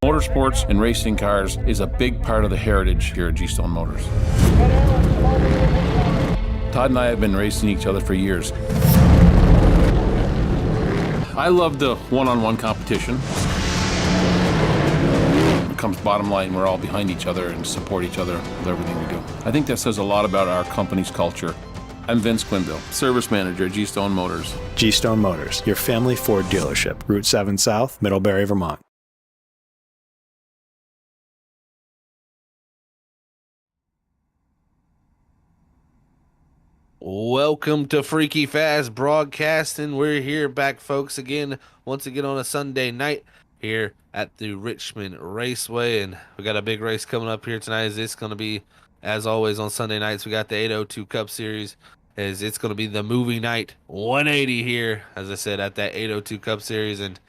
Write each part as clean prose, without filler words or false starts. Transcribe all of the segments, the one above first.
Motorsports and racing cars is a big part of the heritage here at G-Stone Motors. Todd and I have been racing each other for years. I love the one-on-one competition. It comes bottom line, we're all behind each other and support each other with everything we do. I think that says a lot about our company's culture. I'm Vince Quinville, Service Manager at G-Stone Motors. G-Stone Motors, your family Ford dealership, Route 7 South, Middlebury, Vermont. Welcome to Freaky Fast Broadcasting. We're here back, folks, once again on a Sunday night here at the Richmond Raceway, and we got a big race coming up here tonight. It's going to be, as always on Sunday nights, we got the 802 Cup Series. It's going to be the movie night 180 here, as I said, at that 802 Cup Series, and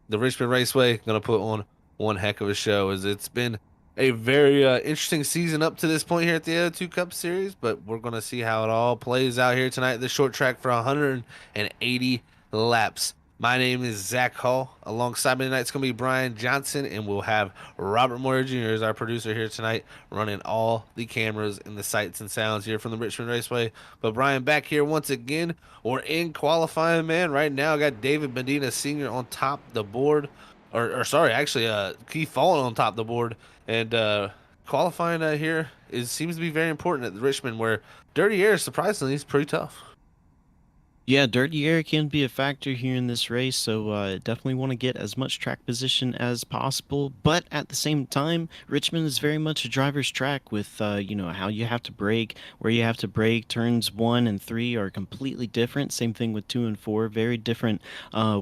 the Richmond Raceway going to put on one heck of a show. As it's been a very interesting season up to this point here at the 802 Cup Series, but we're going to see how it all plays out here tonight at the short track for 180 laps. My name is Zach Hall. Alongside me tonight it's going to be Brian Johnson, and we'll have Robert Moyer Jr. as our producer here tonight, running all the cameras and the sights and sounds here from the Richmond Raceway. But Brian, back here once again. We're in qualifying, man. Right now I got David Medina Sr. on top of the board. Keith Fallen on top of the board. And qualifying here seems to be very important at the Richmond, where dirty air, surprisingly, is pretty tough. Yeah, dirty air can be a factor here in this race, so definitely want to get as much track position as possible. But at the same time, Richmond is very much a driver's track with, how you have to brake, where you have to brake. Turns 1 and 3 are completely different. Same thing with 2 and 4. Very different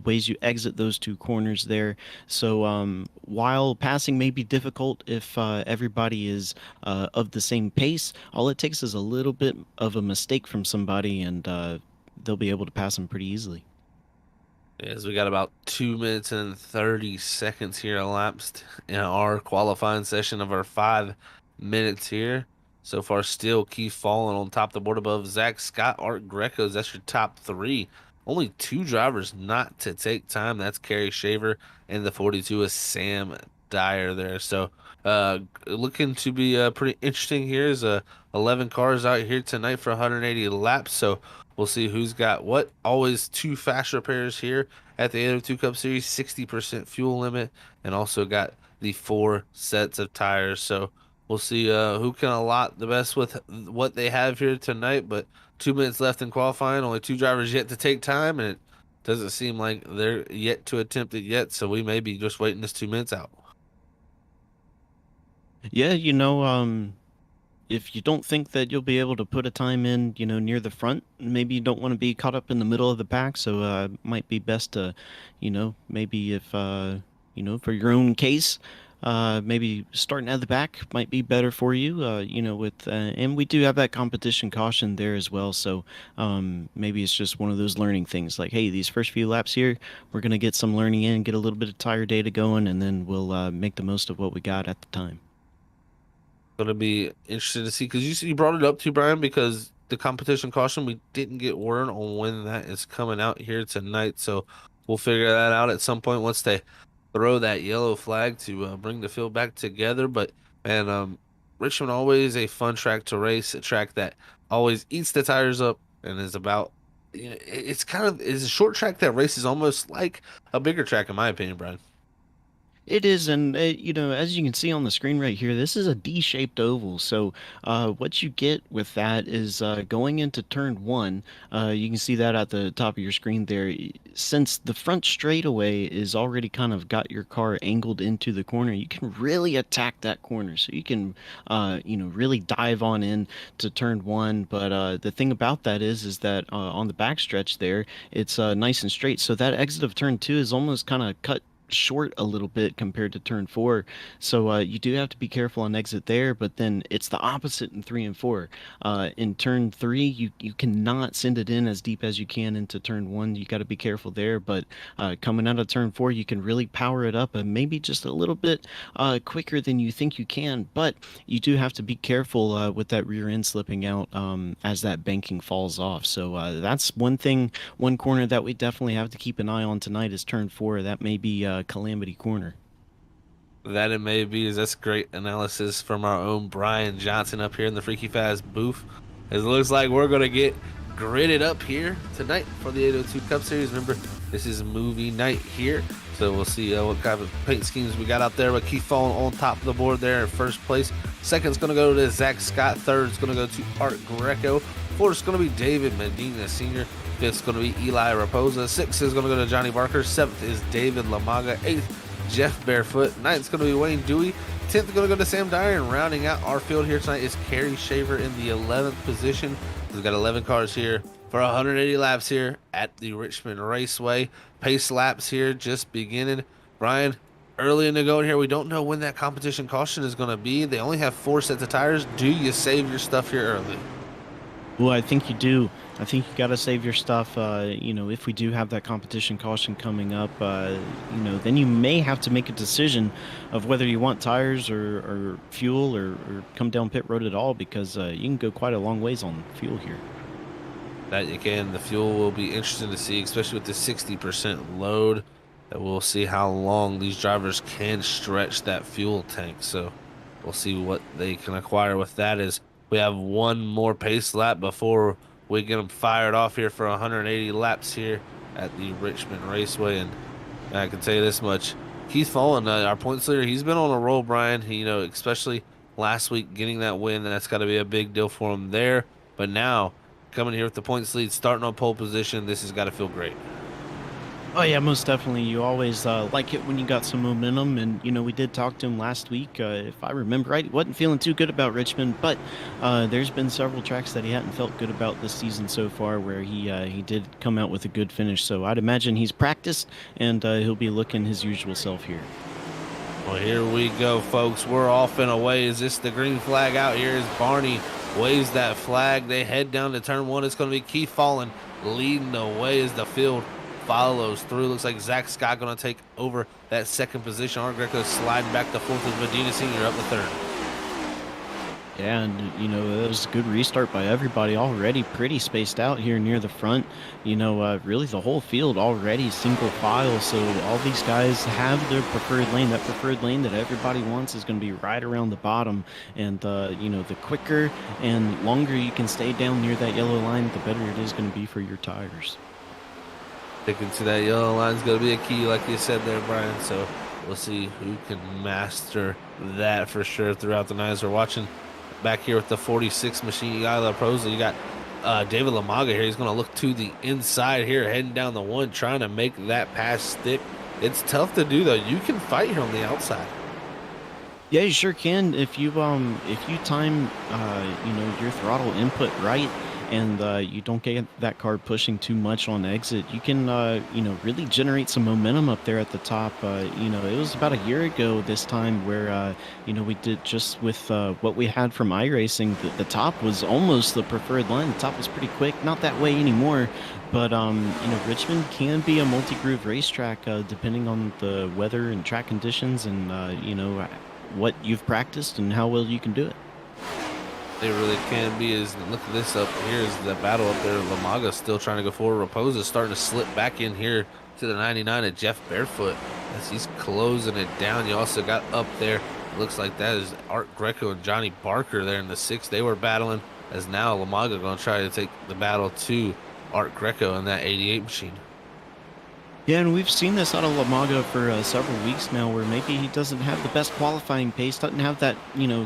ways you exit those two corners there. So while passing may be difficult if everybody is of the same pace, all it takes is a little bit of a mistake from somebody, and they'll be able to pass them pretty easily. Yes, we got about 2 minutes and 30 seconds here elapsed in our qualifying session of our 5 minutes here. So far, still Keith Fallen on top of the board above Zach Scott, Art Greco's. That's your top 3. Only 2 drivers not to take time. That's Kerry Shaver, and the 42 is Sam Dyer there. So looking to be pretty interesting here. Is 11 cars out here tonight for 180 laps. So we'll see who's got what. Always 2 fast repairs here at the 802 Cup Series, 60% fuel limit, and also got the 4 sets of tires. So we'll see who can allot the best with what they have here tonight. But 2 minutes left in qualifying, only 2 drivers yet to take time, and it doesn't seem like they're yet to attempt it yet. So we may be just waiting this 2 minutes out. Yeah, if you don't think that you'll be able to put a time in, near the front, maybe you don't want to be caught up in the middle of the pack. So it might be best to, maybe if, for your own case, maybe starting at the back might be better for you, and we do have that competition caution there as well. So maybe it's just one of those learning things like, hey, these first few laps here, we're going to get some learning in, get a little bit of tire data going, and then we'll make the most of what we got at the time. Going to be interested to see, because you brought it up too, Brian, because the competition caution, we didn't get word on when that is coming out here tonight. So we'll figure that out at some point once they throw that yellow flag to bring the field back together. But man, Richmond always a fun track to race, a track that always eats the tires up and is about, it's a short track that races almost like a bigger track, in my opinion, Brian. It is, and as you can see on the screen right here, this is a D-shaped oval. So what you get with that is going into turn 1, you can see that at the top of your screen there. Since the front straightaway is already kind of got your car angled into the corner, you can really attack that corner. So you can, really dive on in to turn 1. But the thing about that is that on the backstretch there, it's nice and straight. So that exit of turn 2 is almost kind of cut short a little bit compared to turn 4, so you do have to be careful on exit there. But then it's the opposite in 3 and 4. In turn 3, you cannot send it in as deep as you can into turn 1. You got to be careful there. But coming out of turn 4, you can really power it up and maybe just a little bit quicker than you think you can. But you do have to be careful with that rear end slipping out as that banking falls off. So that's one corner that we definitely have to keep an eye on tonight is turn 4. That may be Calamity Corner. That it may be. That's great analysis from our own Brian Johnson up here in the Freaky Fast booth. It looks like we're going to get gridded up here tonight for the 802 Cup Series. Remember, this is movie night here, so we'll see what kind of paint schemes we got out there. But Keith Fallen on top of the board there in first place. Second's going to go to Zach Scott. Third's going to go to Art Greco. Fourth's going to be David Medina Sr. Fifth's going to be Eli Raposa. Sixth is going to go to Johnny Barker. Seventh is David Lamaga. Eighth, Jeff Barefoot. Ninth's going to be Wayne Dewey. 10th going to go to Sam Dyer. And rounding out our field here tonight is Kerry Shaver in the 11th position. We've got 11 cars here for 180 laps here at the Richmond Raceway. Pace laps here just beginning. Brian, early in the going here, we don't know when that competition caution is going to be. They only have 4 sets of tires. Do you save your stuff here early? Well, I think you do. I think you got to save your stuff. If we do have that competition caution coming up, then you may have to make a decision of whether you want tires or fuel or come down pit road at all, because you can go quite a long ways on fuel here. That you can. The fuel will be interesting to see, especially with the 60% load. That we'll see how long these drivers can stretch that fuel tank. So we'll see what they can acquire with that. As we have one more pace lap before we get them fired off here for 180 laps here at the Richmond Raceway. And I can tell you this much: Keith Fallen, our points leader, he's been on a roll, Brian. Especially last week getting that win, that's got to be a big deal for him there. But now coming here with the points lead, starting on pole position, this has got to feel great. Oh, yeah, most definitely. You always like it when you got some momentum. And, we did talk to him last week. If I remember right, he wasn't feeling too good about Richmond. But there's been several tracks that he hadn't felt good about this season so far where he did come out with a good finish. So I'd imagine he's practiced, and he'll be looking his usual self here. Well, here we go, folks. We're off and away. Is this the green flag out here? As Barney waves that flag, they head down to turn 1. It's going to be Keith Fallen leading the way as the field follows through. Looks like Zach Scott going to take over that second position. Art Greco sliding back to 4th with Medina Sr. up to 3rd. Yeah, and that was a good restart by everybody. Already pretty spaced out here near the front. Really the whole field already single file. So all these guys have their preferred lane. That preferred lane that everybody wants is going to be right around the bottom. And the quicker and longer you can stay down near that yellow line, the better it is going to be for your tires. Sticking to that yellow line is going to be a key, like you said there, Brian. So we'll see who can master that for sure throughout the night. As we're watching back here with the 46 machine, you got La Prosa, you got David Lamaga here. He's going to look to the inside here, heading down the 1, trying to make that pass stick. It's tough to do, though. You can fight here on the outside. Yeah, you sure can. If you time your throttle input right, and you don't get that car pushing too much on exit, you can really generate some momentum up there at the top. It was about a year ago this time where we did just with what we had from iRacing, the top was almost the preferred line. The top was pretty quick, not that way anymore, but Richmond can be a multi-groove racetrack depending on the weather and track conditions and what you've practiced and how well you can do it. They really can be. Look at this up here is the battle up there. Lamaga still trying to go forward. Raposa starting to slip back in here to the 99 at Jeff Barefoot as he's closing it down. You also got up there, looks like that is Art Greco and Johnny Barker there in the 6. They were battling, as now Lamaga going to try to take the battle to Art Greco in that 88 machine. Yeah, and we've seen this out of Lamaga for several weeks now, where maybe he doesn't have the best qualifying pace, doesn't have that,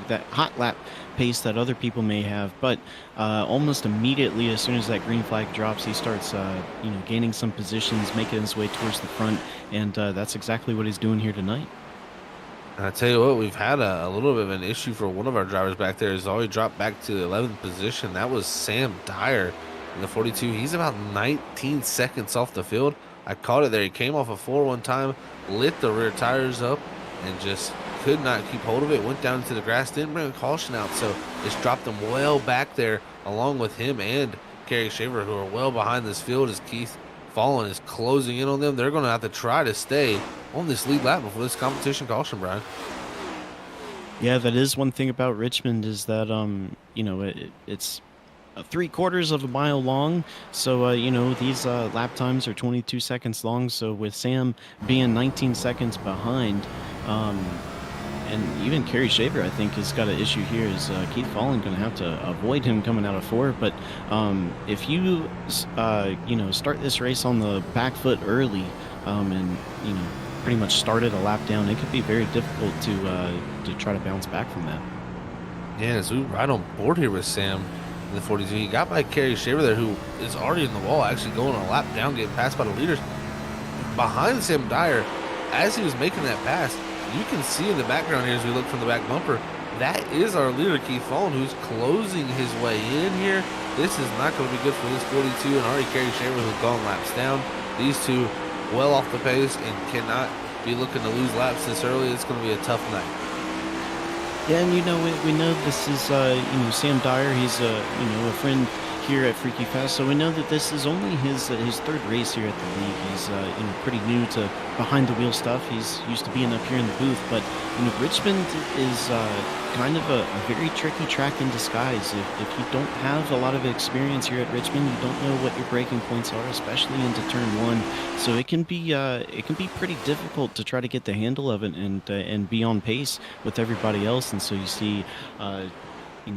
that hot lap pace that other people may have, but almost immediately, as soon as that green flag drops, he starts, gaining some positions, making his way towards the front, and that's exactly what he's doing here tonight. And I tell you what, we've had a little bit of an issue for one of our drivers back there. He's already dropped back to the 11th position. That was Sam Dyer in the 42. He's about 19 seconds off the field. I caught it there. He came off a 4 one time, lit the rear tires up, and just could not keep hold of it. Went down into the grass, didn't bring a caution out, so it's dropped him well back there, along with him and Kerry Shaver, who are well behind this field as Keith Fallen is closing in on them. They're going to have to try to stay on this lead lap before this competition caution, Brian. Yeah, that is one thing about Richmond is that, it's 3/4 of a mile long, so these lap times are 22 seconds long. So with Sam being 19 seconds behind, and even Kerry Shaver, I think, has got an issue here. Is Keith Fallen going to have to avoid him coming out of 4? But if you start this race on the back foot early, and pretty much started a lap down, it could be very difficult to try to bounce back from that. Yeah, so we right on board here with Sam in the 42. He got by Kerry Shaver there, who is already in the wall, actually going a lap down, getting passed by the leaders. Behind Sam Dyer, as he was making that pass, you can see in the background here as we look from the back bumper, that is our leader, Keith Fallen, who's closing his way in here. This is not going to be good for this 42, and already Kerry Shaver, who's gone laps down. These two well off the pace and cannot be looking to lose laps this early. It's going to be a tough night. Yeah, and we know this is Sam Dyer. He's a friend here at Freaky Fest, so we know that this is only his third race here at the league. He's pretty new to behind the wheel stuff. He's used to being up here in the booth, but Richmond is kind of a very tricky track in disguise. If you don't have a lot of experience here at Richmond, you don't know what your braking points are, especially into turn 1. So it can be pretty difficult to try to get the handle of it and be on pace with everybody else. And so you see,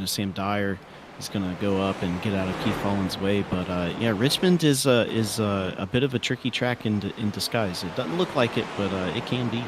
Sam Dyer is going to go up and get out of Keith Fallen's way. But yeah, Richmond is a bit of a tricky track in disguise. It doesn't look like it, but it can be.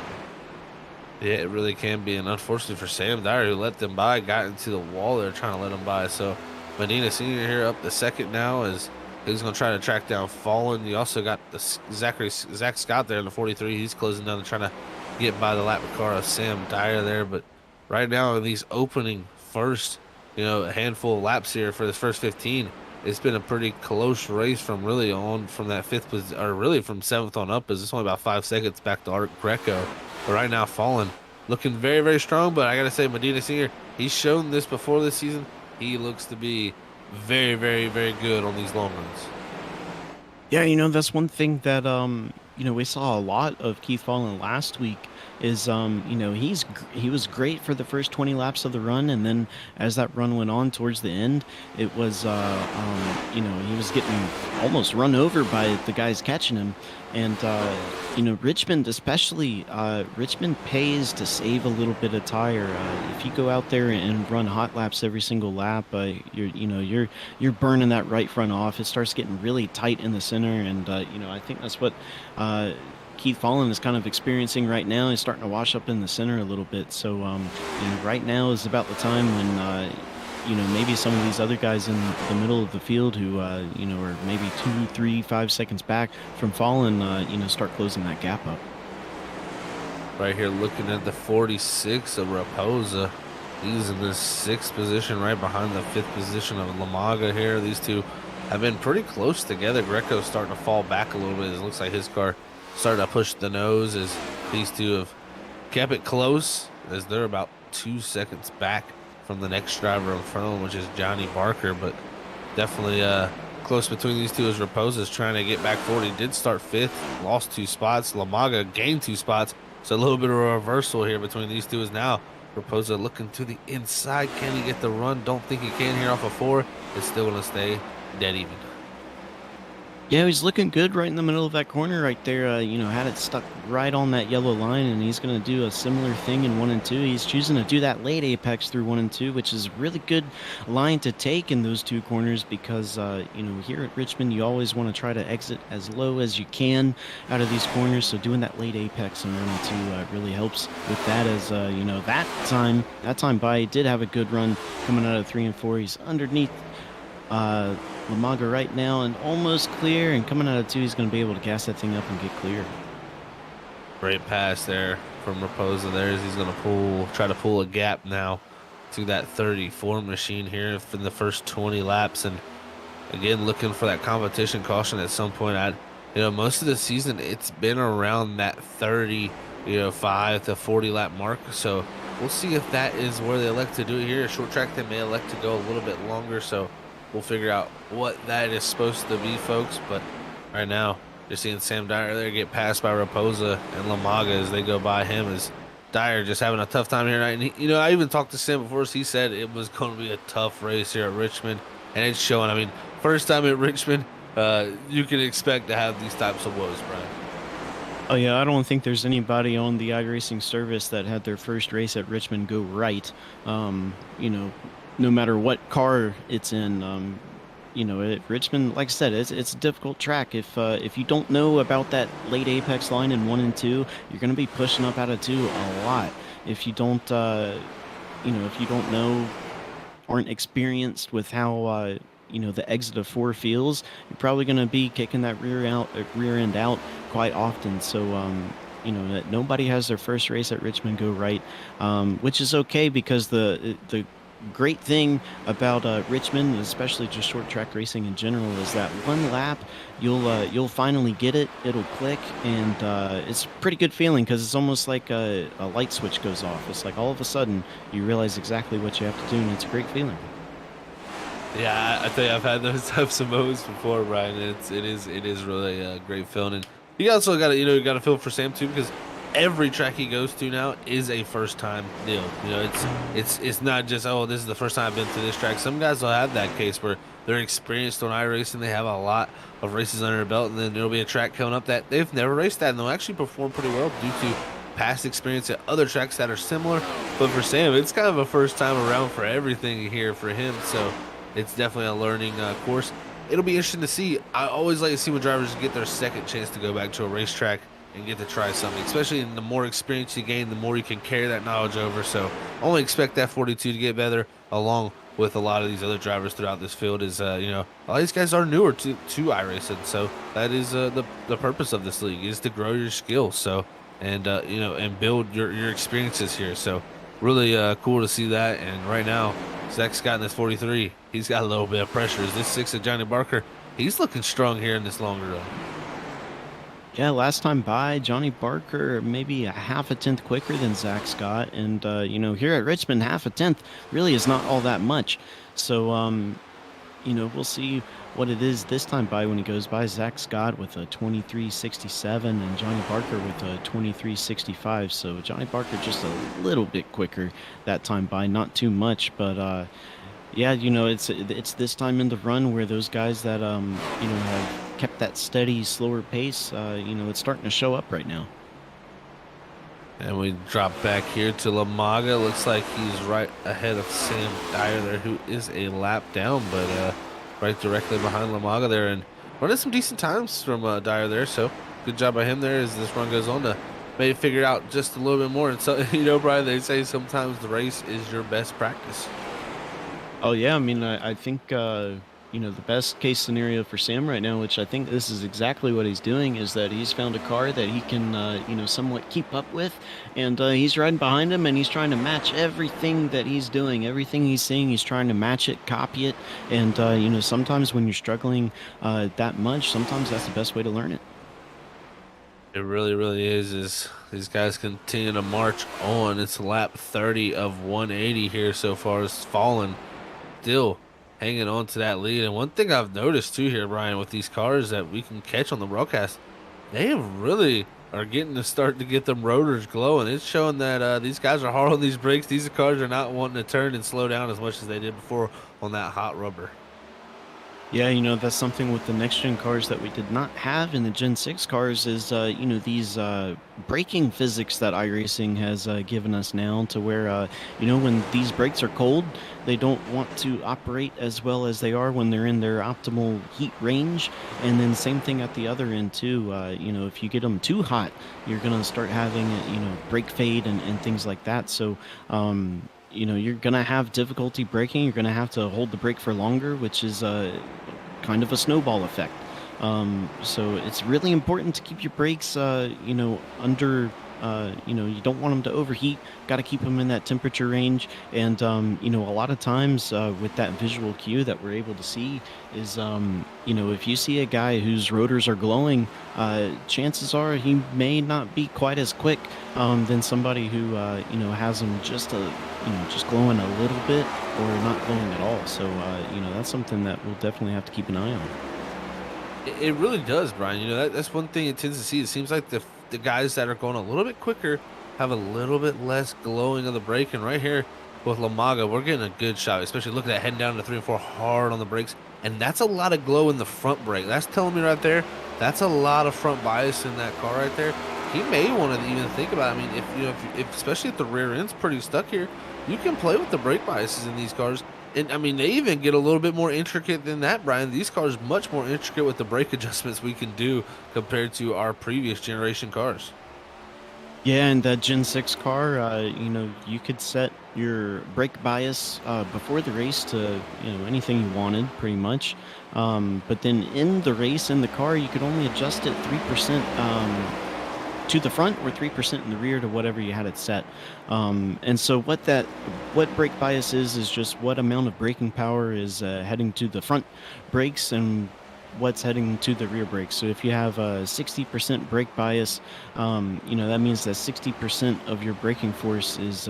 Yeah, it really can be, and unfortunately for Sam Dyer, who let them by, got into the wall there trying to let them by. So Medina Sr. here up the second now as he's going to try to track down Fallen. You also got the Zach Scott there in the 43. He's closing down and trying to get by the lap car of Sam Dyer there. But right now in these opening first, a handful of laps here for this first 15, it's been a pretty close race from really on from that fifth position, or really from 7th on up, as it's only about 5 seconds back to Art Greco. But right now, Fallen looking very, very strong. But I got to say, Medina Sr., he's shown this before this season. He looks to be very, very, very good on these long runs. Yeah, that's one thing that, we saw a lot of Keith Fallen last week is, he was great for the first 20 laps of the run. And then as that run went on towards the end, it was, he was getting almost run over by the guys catching him. And, Richmond especially, Richmond pays to save a little bit of tire. If you go out there and run hot laps every single lap, you're burning that right front off. It starts getting really tight in the center. And, I think that's what Keith Fallen is kind of experiencing right now. He's starting to wash up in the center a little bit. So, right now is about the time when, maybe some of these other guys in the middle of the field who, are maybe 2, 3, 5 seconds back from Fallen, start closing that gap up. Right here looking at the 46 of Raposa. He's in the 6th position right behind the 5th position of Lamaga here. These two have been pretty close together. Greco's starting to fall back a little bit. It looks like his car started to push the nose as these two have kept it close, as they're about 2 seconds back from the next driver in front of him, which is Johnny Barker. But definitely close between these two as Raposa's trying to get back forward. He did start 5th, lost 2 spots. Lamaga gained 2 spots. So a little bit of a reversal here between these two is now Raposa looking to the inside. Can he get the run? Don't think he can here off of 4. It's still going to stay dead even. Yeah, he's looking good right in the middle of that corner right there. Had it stuck right on that yellow line, and he's going to do a similar thing in 1 and 2. He's choosing to do that late apex through 1 and 2, which is a really good line to take in those 2 corners because, here at Richmond, you always want to try to exit as low as you can out of these corners. So doing that late apex in 1 and 2 really helps with that as, that time by he did have a good run coming out of 3 and 4. He's underneath Lamaga right now and almost clear, and coming out of 2 he's going to be able to gas that thing up and get clear. Great pass there from Raposa there as he's going to try to pull a gap now to that 34 machine here for the first 20 laps. And again, looking for that competition caution at some point. Most of the season it's been around that 35 to 40 lap mark, so we'll see if that is where they elect to do it here. A short track, they may elect to go a little bit longer, so we'll figure out what that is supposed to be, folks. But right now, you're seeing Sam Dyer there get passed by Raposa and Lamaga as they go by him, as Dyer just having a tough time here tonight. And I even talked to Sam before, so he said it was going to be a tough race here at Richmond, and it's showing. First time at Richmond, you can expect to have these types of woes, Brian. Oh yeah, I don't think there's anybody on the iRacing service that had their first race at Richmond go right. You know, no matter what car it's in, Richmond, like I said, it's a difficult track. If you don't know about that late apex line in 1 and 2, you're going to be pushing up out of 2 a lot. If you don't, if you don't know, aren't experienced with how the exit of 4 feels, you're probably going to be kicking that rear end out quite often. So that nobody has their first race at Richmond go right, which is okay because the great thing about Richmond, especially just short track racing in general, is that one lap you'll finally get it. It'll click, and it's a pretty good feeling because it's almost like a light switch goes off. It's like all of a sudden you realize exactly what you have to do, and it's a great feeling. Yeah, I tell you, I've had those types of moments before, Brian. It is really a great feeling, and you also got to you got to feel for Sam too because every track he goes to now is a first time deal. It's not just, oh, this is the first time I've been to this track. Some guys will have that case where they're experienced on iRacing, they have a lot of races under their belt, and then there'll be a track coming up that they've never raced at, and they'll actually perform pretty well due to past experience at other tracks that are similar. But for Sam, it's kind of a first time around for everything here for him, so it's definitely a learning course. It'll be interesting to see. I always like to see when drivers get their second chance to go back to a racetrack and get to try something, especially in the more experience you gain, the more you can carry that knowledge over. So only expect that 42 to get better, along with a lot of these other drivers throughout this field. Is a lot of these guys are newer to iRacing, so that is the purpose of this league, is to grow your skills. So and build your experiences here. So really cool to see that. And right now, Zach Scott in this 43, he's got a little bit of pressure. Is this 6 of Johnny Barker? He's looking strong here in this longer run. Yeah, last time by, Johnny Barker maybe a half a tenth quicker than Zach Scott, and here at Richmond, half a tenth really is not all that much. So we'll see what it is this time by when he goes by Zach Scott with a 23.67 and Johnny Barker with a 23.65. So Johnny Barker just a little bit quicker that time by, not too much, but yeah, it's this time in the run where those guys that have kept that steady, slower pace, it's starting to show up right now. And we drop back here to Lamaga. Looks like he's right ahead of Sam Dyer there, who is a lap down, but right directly behind Lamaga there, and running some decent times from Dyer there. So good job by him there as this run goes on to maybe figure out just a little bit more. And so, Brian, they say sometimes the race is your best practice. Oh yeah, I mean, I think the best case scenario for Sam right now, which I think this is exactly what he's doing, is that he's found a car that he can somewhat keep up with, and he's riding behind him, and he's trying to match everything that he's doing, everything he's seeing. He's trying to match it, copy it, and sometimes when you're struggling that much, sometimes that's the best way to learn it. It really, really is. As these guys continue to march on, it's lap 30 of 180 here so far. It's fallen. Still hanging on to that lead. And one thing I've noticed too here, Brian, with these cars that we can catch on the broadcast, they really are getting to start to get them rotors glowing. It's showing that these guys are hard on these brakes. These cars are not wanting to turn and slow down as much as they did before on that hot rubber. Yeah, that's something with the next gen cars that we did not have in the Gen 6 cars is, these braking physics that iRacing has given us now, to where, when these brakes are cold, they don't want to operate as well as they are when they're in their optimal heat range. And then same thing at the other end too. If you get them too hot, you're going to start having, brake fade and things like that. So, you're going to have difficulty braking. You're going to have to hold the brake for longer, which is kind of a snowball effect. So it's really important to keep your brakes, under, you don't want them to overheat. Got to keep them in that temperature range. And, a lot of times with that visual cue that we're able to see is, if you see a guy whose rotors are glowing, chances are he may not be quite as quick than somebody who, has them just glowing a little bit or not glowing at all. So, that's something that we'll definitely have to keep an eye on. It really does, Brian. That's one thing it tends to see. It seems like the guys that are going a little bit quicker have a little bit less glowing of the brake. And right here with Lamaga, we're getting a good shot, especially looking at heading down to 3 and 4 hard on the brakes. And that's a lot of glow in the front brake. That's telling me right there, that's a lot of front bias in that car right there. he may want to even think about. I mean, if especially if the rear end's pretty stuck here, you can play with the brake biases in these cars. And I mean, they even get a little bit more intricate than that, Brian. These cars much more intricate with the brake adjustments we can do compared to our previous generation cars. Yeah, and that Gen 6 car, you could set your brake bias before the race to, anything you wanted, pretty much. But then in the race, in the car, you could only adjust it 3% to the front or 3% in the rear to whatever you had it set. And so what brake bias is just what amount of braking power is heading to the front brakes and what's heading to the rear brakes. So if you have a 60% brake bias, that means that 60% of your braking force is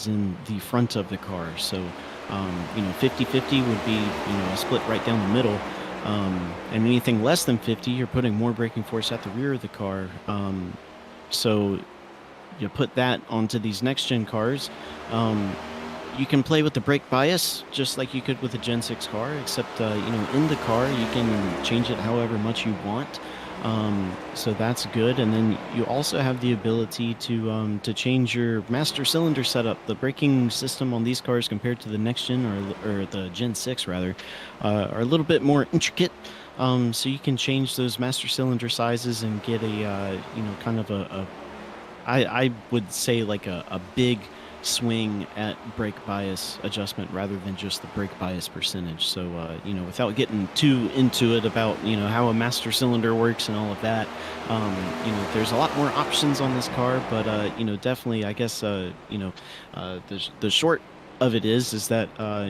in the front of the car. So 50-50 would be a split right down the middle. And anything less than 50, you're putting more braking force at the rear of the car. So you put that onto these next gen cars. You can play with the brake bias just like you could with a Gen 6 car, except in the car you can change it however much you want. So that's good. And then you also have the ability to change your master cylinder setup. The braking system on these cars compared to the next gen or the Gen 6 rather are a little bit more intricate. So you can change those master cylinder sizes and get a kind of I would say like a big swing at brake bias adjustment rather than just the brake bias percentage. So without getting too into it about how a master cylinder works and all of that, there's a lot more options on this car. But definitely, I guess the short of it is that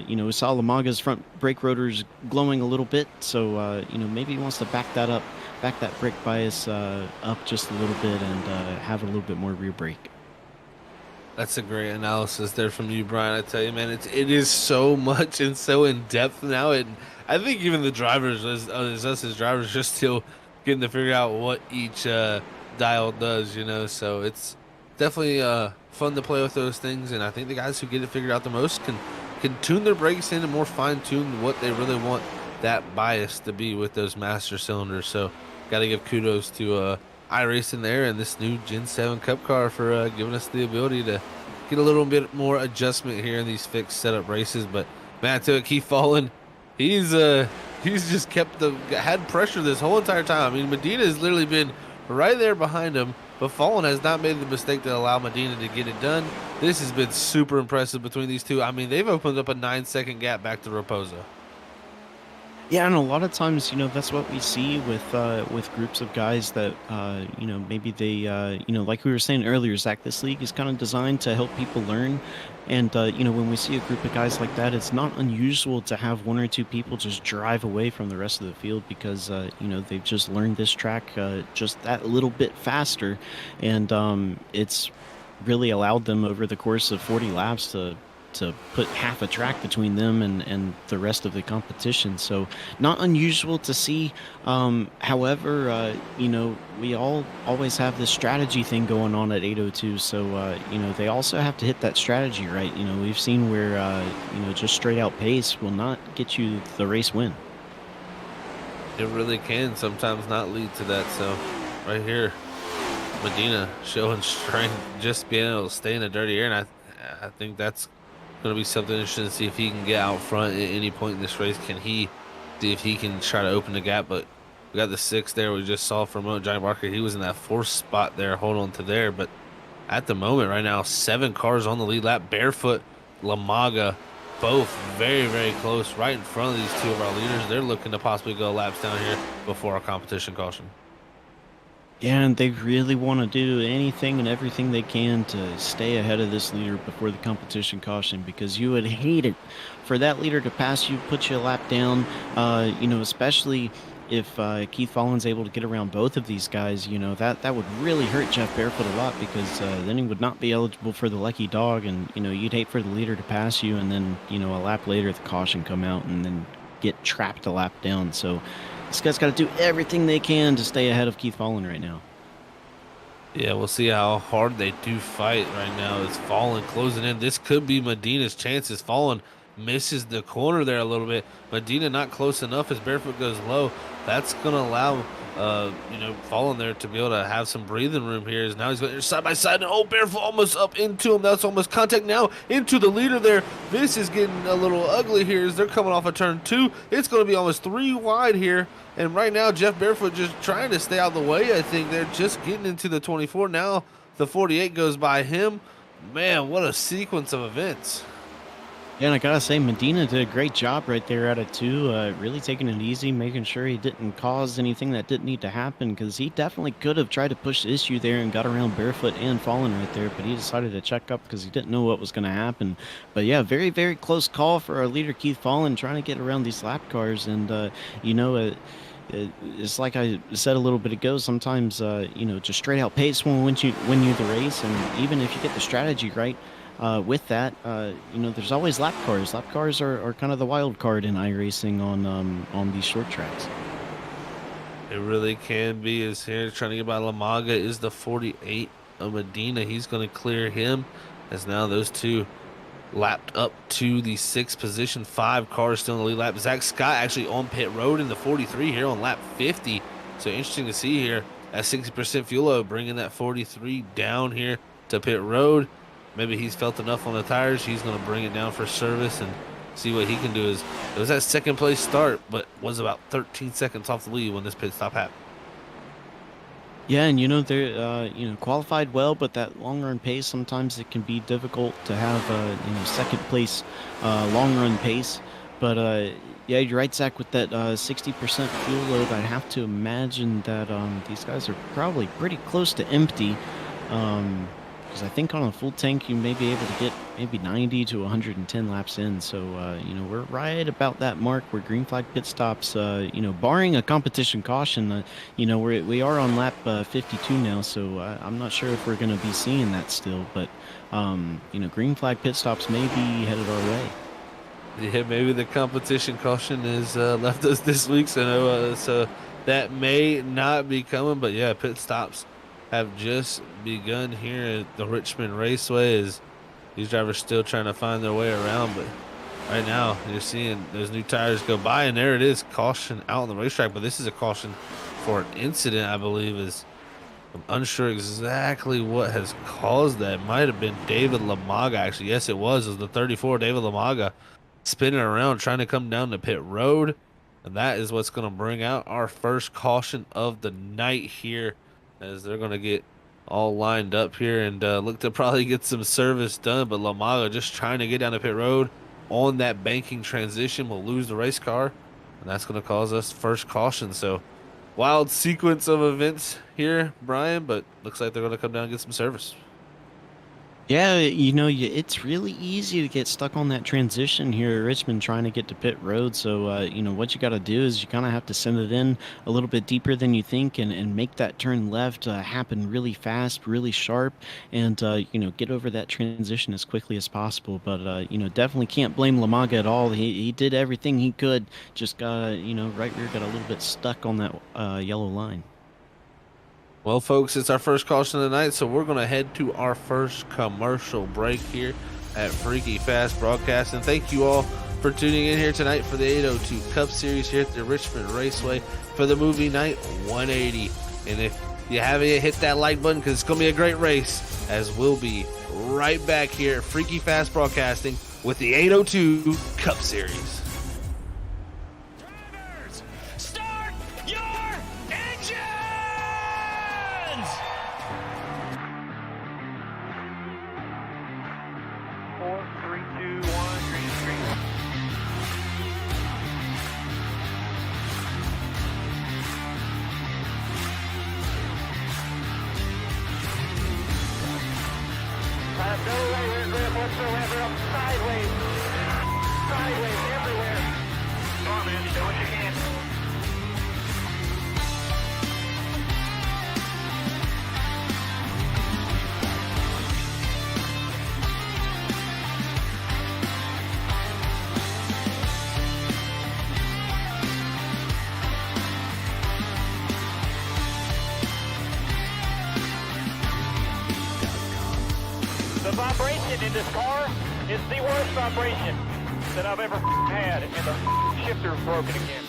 we saw Lamaga's front brake rotors glowing a little bit, so maybe he wants to back that brake bias up just a little bit and have a little bit more rear brake. That's a great analysis there from you, Brian. I tell you, man, it is so much and so in depth now. And I think even the drivers, as us as drivers, are still getting to figure out what each dial does. So it's definitely fun to play with those things. And I think the guys who get it figured out the most can tune their brakes in and more fine tune what they really want that bias to be with those master cylinders. So got to give kudos to iRacing there and this new Gen 7 Cup car for giving us the ability to get a little bit more adjustment here in these fixed setup races. But man, I tell you, Keith Fallen, he's just had pressure this whole entire time. I mean, Medina has literally been right there behind him, but Fallen has not made the mistake to allow Medina to get it done. This has been super impressive between these two. I mean, they've opened up a 9-second gap back to Raposa. Yeah, and a lot of times, that's what we see with groups of guys that, maybe they, like we were saying earlier, Zach, this league is kind of designed to help people learn. And, when we see a group of guys like that, it's not unusual to have one or two people just drive away from the rest of the field because, they've just learned this track just that little bit faster. And it's really allowed them over the course of 40 laps to put half a track between them and the rest of the competition. So not unusual to see. However, we always have this strategy thing going on at 802. So, they also have to hit that strategy right. We've seen where, just straight out pace will not get you the race win. It really can sometimes not lead to that. So right here, Medina showing strength, just being able to stay in the dirty air. And I think that's going to be something interesting to see if he can get out front at any point in this race. Can he see if he can try to open the gap? But we got the 6 there. We just saw from Johnny Barker. He was in that 4th spot there, hold on to there. But at the moment right now, 7 cars on the lead lap. Barefoot, Lamaga, both very, very close right in front of these two of our leaders. They're looking to possibly go laps down here before our competition caution. Yeah, and they really want to do anything and everything they can to stay ahead of this leader before the competition caution, because you would hate it for that leader to pass you, put you a lap down, especially if Keith Fallen's able to get around both of these guys. That would really hurt Jeff Barefoot a lot, because then he would not be eligible for the lucky dog, and, you'd hate for the leader to pass you and then, a lap later the caution come out and then get trapped a lap down. So this guy's got to do everything they can to stay ahead of Keith Fallen right now. Yeah, we'll see how hard they do fight right now. It's Fallen closing in. This could be Medina's chances. Fallen misses the corner there a little bit. Medina not close enough as Barefoot goes low. That's going to allow falling there to be able to have some breathing room here. Is now he's going side by side, and Barefoot almost up into him. That's almost contact now into the leader there. This is getting a little ugly here as they're coming off a turn 2. It's going to be almost 3 wide here. And right now, Jeff Barefoot just trying to stay out of the way. I think they're just getting into the 24. Now the 48 goes by him. Man, what a sequence of events. Yeah, and I gotta say, Medina did a great job right there out of 2, really taking it easy, making sure he didn't cause anything that didn't need to happen, because he definitely could have tried to push the issue there and got around Barefoot and Fallen right there, but he decided to check up because he didn't know what was going to happen. But yeah, very, very close call for our leader, Keith Fallen, trying to get around these lap cars, and it's like I said a little bit ago, sometimes, just straight out pace will win you the race, and even if you get the strategy right, with that, there's always lap cars. Lap cars are kind of the wild card in iRacing on these short tracks. It really can be. Is here trying to get by Lamaga is the 48 of Medina. He's going to clear him as now those two lapped up to the 6th position. 5 cars still in the lead lap. Zach Scott actually on pit road in the 43 here on lap 50. So interesting to see here at 60% fuel load, bringing that 43 down here to pit road. Maybe he's felt enough on the tires. He's going to bring it down for service and see what he can do. It was that 2nd place start, but was about 13 seconds off the lead when this pit stop happened. Yeah, and they're qualified well, but that long run pace, sometimes it can be difficult to have 2nd place long run pace. But yeah, you're right, Zach, with that 60% fuel load. I'd have to imagine that these guys are probably pretty close to empty. Because I think on a full tank you may be able to get maybe 90 to 110 laps in. So, we're right about that mark where green flag pit stops, barring a competition caution, we are on lap 52 now. So I'm not sure if we're going to be seeing that still. But, green flag pit stops may be headed our way. Yeah, maybe the competition caution is left us this week. So that may not be coming. But, yeah, pit stops have just begun here at the Richmond Raceway as these drivers still trying to find their way around. But right now you're seeing those new tires go by, and there it is, caution out on the racetrack. But this is a caution for an incident, I believe. I'm unsure exactly what has caused that. It might have been David Lamaga, actually. Yes, it was the 34 David Lamaga spinning around trying to come down the pit road, and that is what's going to bring out our first caution of the night here, as they're going to get all lined up here and look to probably get some service done. But Lamaga just trying to get down the pit road on that banking transition will lose the race car, and that's going to cause us first caution. So wild sequence of events here, Brian, but looks like they're going to come down and get some service. Yeah, it's really easy to get stuck on that transition here at Richmond trying to get to pit road. So, what you got to do is you kind of have to send it in a little bit deeper than you think and make that turn left happen really fast, really sharp, and, get over that transition as quickly as possible. But, definitely can't blame Lamaga at all. He did everything he could, just got, right rear got a little bit stuck on that yellow line. Well, folks, it's our first caution of the night, so we're going to head to our first commercial break here at Freaky Fast Broadcasting. Thank you all for tuning in here tonight for the 802 Cup Series here at the Richmond Raceway for the movie night 180. And if you haven't yet, hit that like button because it's going to be a great race, as we'll be right back here at Freaky Fast Broadcasting with the 802 Cup Series. No right grip whatsoever. Up sideways. Sideways everywhere. Come on, man. Do what you can. The vibration in this car is the worst vibration that I've ever had, and the shifter's broken again.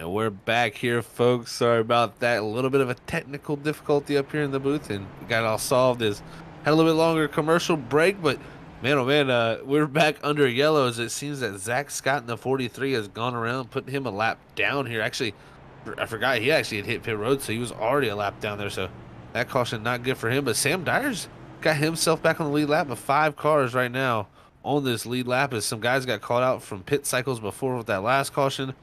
And we're back here, folks. Sorry about that. A little bit of a technical difficulty up here in the booth, and we got it all solved. Had a little bit longer commercial break, but man, oh man, we're back under yellows. It seems that Zach Scott in the 43 has gone around, putting him a lap down here. Actually, I forgot he actually had hit pit road, so he was already a lap down there. So that caution not good for him. But Sam Dyer's got himself back on the lead lap of 5 cars right now on this lead lap, as some guys got called out from pit cycles before with that last caution.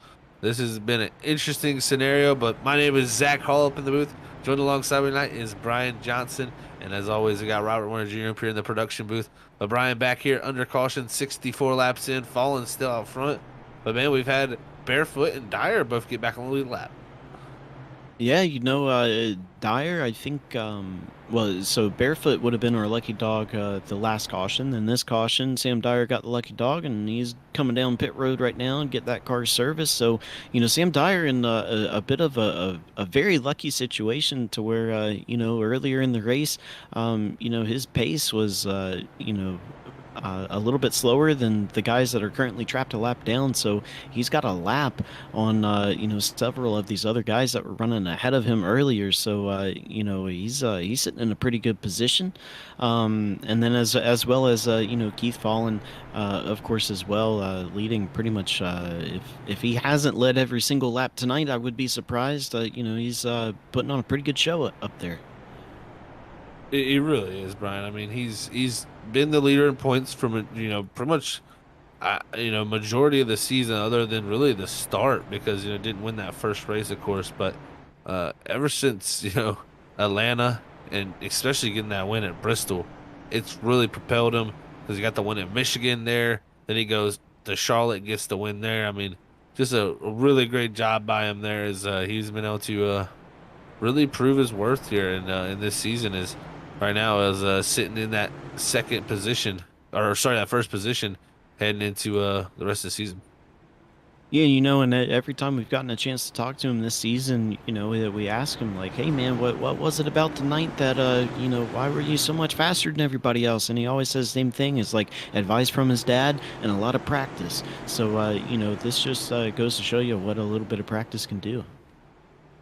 This has been an interesting scenario, but my name is Zach Hall up in the booth. Joined alongside me tonight is Brian Johnson, and as always, we got Robert Warner Jr. up here in the production booth. But Brian back here under caution, 64 laps in, Fallen still out front. But man, we've had Barefoot and Dyer both get back on the lead lap. Yeah, Dyer, I think, so Barefoot would have been our lucky dog the last caution. Then this caution, Sam Dyer got the lucky dog, and he's coming down pit road right now and get that car serviced. So, Sam Dyer in a bit of a very lucky situation to where, earlier in the race, his pace was, a little bit slower than the guys that are currently trapped a lap down. So he's got a lap on, several of these other guys that were running ahead of him earlier. So, he's sitting in a pretty good position. And then as well as, Keith Fallen, of course, as well, leading pretty much, if he hasn't led every single lap tonight, I would be surprised. He's putting on a pretty good show up there. It really is, Brian. I mean, he's been the leader in points from pretty much majority of the season, other than really the start, because didn't win that first race, of course. But ever since Atlanta, and especially getting that win at Bristol, it's really propelled him, because he got the win at Michigan there. Then he goes to Charlotte, gets the win there. I mean, just a really great job by him there, as he's been able to really prove his worth here in this season. Is right now is sitting in that second position, that first position, heading into the rest of the season. Yeah, and every time we've gotten a chance to talk to him this season, we ask him, like, hey, man, what was it about tonight that, why were you so much faster than everybody else? And he always says the same thing, is like advice from his dad and a lot of practice. So, this just goes to show you what a little bit of practice can do.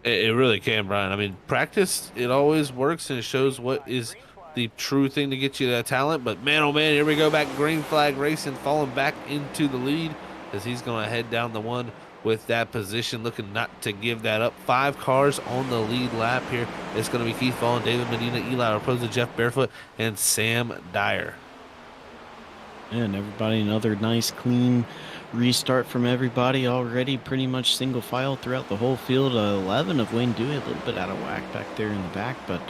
It really can, Brian. I mean, practice, it always works, and it shows what is the true thing to get you that talent. But man, oh man, here we go, back green flag racing, falling back into the lead, as he's going to head down the one with that position, looking not to give that up. 5 cars on the lead lap here. It's going to be Keith Fallen, David Medina, Eli Raposa, Jeff Barefoot, and Sam Dyer. And everybody, another nice, clean restart from everybody already. Pretty much single file throughout the whole field. 11 of Wayne Dewey, a little bit out of whack back there in the back. But,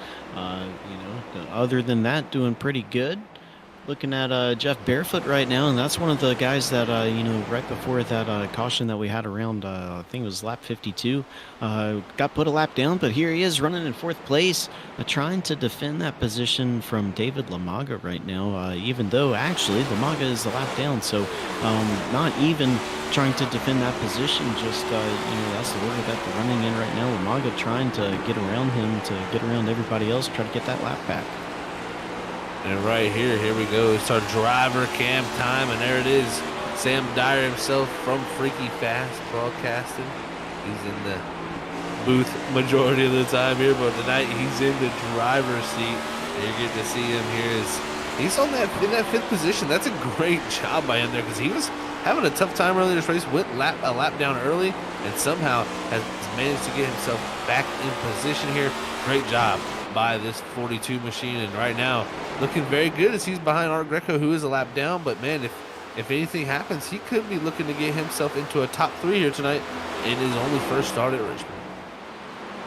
other than that, doing pretty good. Looking at Jeff Barefoot right now, and that's one of the guys that, right before that caution that we had around, I think it was lap 52, got put a lap down, but here he is running in 4th place, trying to defend that position from David Lamaga right now, even though actually Lamaga is the lap down, so not even trying to defend that position, just, that's the order that they're running in right now. Lamaga trying to get around him, to get around everybody else, try to get that lap back. And right here we go. It's our driver cam time, and there it is. Sam Dyer himself from Freaky Fast Broadcasting. He's in the booth majority of the time here, but tonight he's in the driver's seat. And you're getting to see him here. He's in that 5th position. That's a great job by him there, because he was having a tough time earlier in this race. Went a lap down early, and somehow has managed to get himself back in position here. Great job by this 42 machine, and right now looking very good, as he's behind Art Greco, who is a lap down. But man, if anything happens, he could be looking to get himself into a top 3 here tonight in his only first start at Richmond.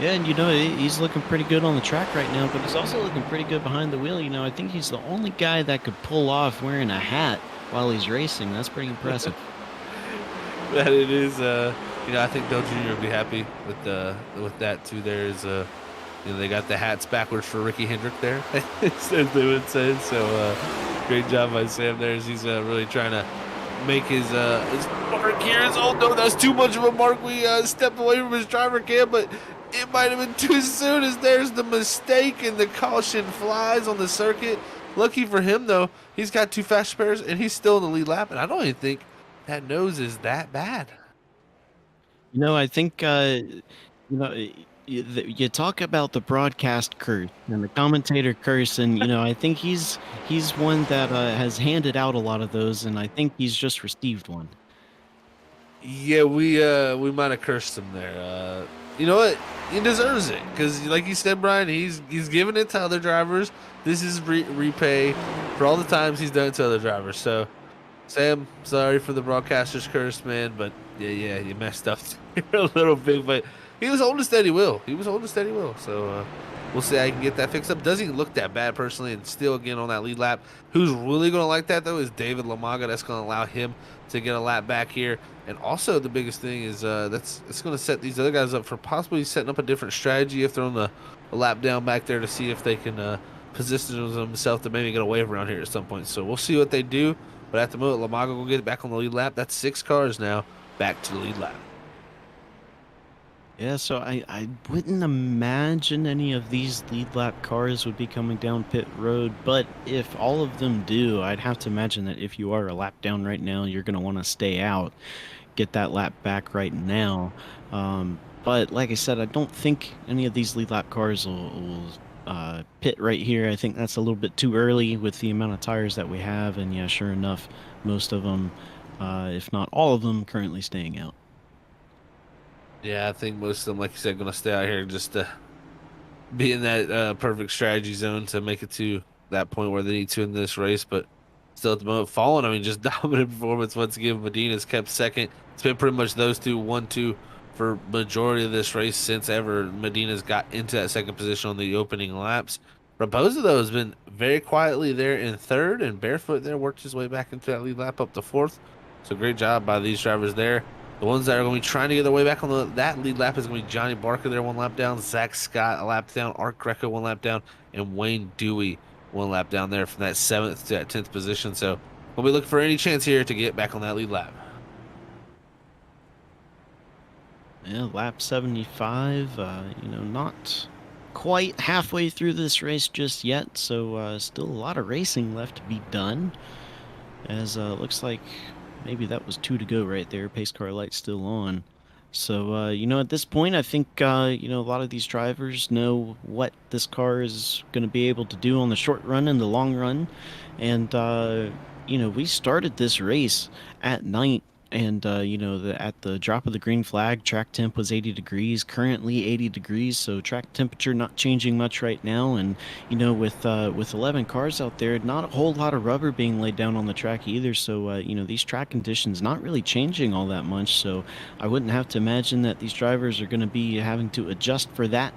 Yeah, and he's looking pretty good on the track right now, but he's also looking pretty good behind the wheel. I think he's the only guy that could pull off wearing a hat while he's racing. That's pretty impressive. That it is. I think Dale Jr. will be happy with that too. There's they got the hats backwards for Ricky Hendrick there, as they would say. So great job by Sam there, as he's really trying to make his mark here. Oh no, that's too much of a mark. We stepped away from his driver cam, but it might have been too soon, as there's the mistake, and the caution flies on the circuit. Lucky for him, though, he's got 2 fast spares, and he's still in the lead lap, and I don't even think that nose is that bad. I think you talk about the broadcast curse and the commentator curse, and I think he's one that has handed out a lot of those, and I think he's just received one. Yeah, we might have cursed him there. You know what? He deserves it because, like you said, Brian, he's giving it to other drivers. This is repay for all the times he's done it to other drivers. So, Sam, sorry for the broadcaster's curse, man, but yeah, you messed up a little bit. But he was holding steady will. He was holding steady will. So we'll see how he can get that fixed up. Doesn't look that bad personally, and still again on that lead lap. Who's really going to like that though is David Lamaga. That's going to allow him to get a lap back here. And also the biggest thing is it's going to set these other guys up for possibly setting up a different strategy if they're on the a lap down back there to see if they can position themselves to maybe get a wave around here at some point. So we'll see what they do. But at the moment, Lamaga will get it back on the lead lap. That's 6 cars now back to the lead lap. Yeah, so I wouldn't imagine any of these lead lap cars would be coming down pit road, but if all of them do, I'd have to imagine that if you are a lap down right now, you're going to want to stay out, get that lap back right now. But like I said, I don't think any of these lead lap cars will pit right here. I think that's a little bit too early with the amount of tires that we have, and yeah, sure enough, most of them, if not all of them, currently staying out. Yeah, I think most of them, like you said, going to stay out here just to be in that perfect strategy zone to make it to that point where they need to in this race. But still at the moment, falling, I mean, just dominant performance once again. Medina's kept second. It's been pretty much those two, 1-2 for majority of this race since ever Medina's got into that second position on the opening laps. Raposa, though, has been very quietly there in third, and Barefoot there worked his way back into that lead lap up to fourth. So great job by these drivers there. The ones that are going to be trying to get their way back on that lead lap is going to be Johnny Barker there 1 lap down, Zach Scott a lap down, Art Greco 1 lap down, and Wayne Dewey 1 lap down there from that 7th to that 10th position. So we'll be looking for any chance here to get back on that lead lap. Yeah, lap 75, not quite halfway through this race just yet, so still a lot of racing left to be done, as looks like maybe that was 2 to go right there. Pace car light still on. So, at this point, I think, a lot of these drivers know what this car is going to be able to do on the short run and the long run. And, we started this race at night. And, at the drop of the green flag, track temp was 80 degrees, currently 80 degrees. So track temperature not changing much right now. And, with 11 cars out there, not a whole lot of rubber being laid down on the track either. So, these track conditions not really changing all that much. So I wouldn't have to imagine that these drivers are going to be having to adjust for that,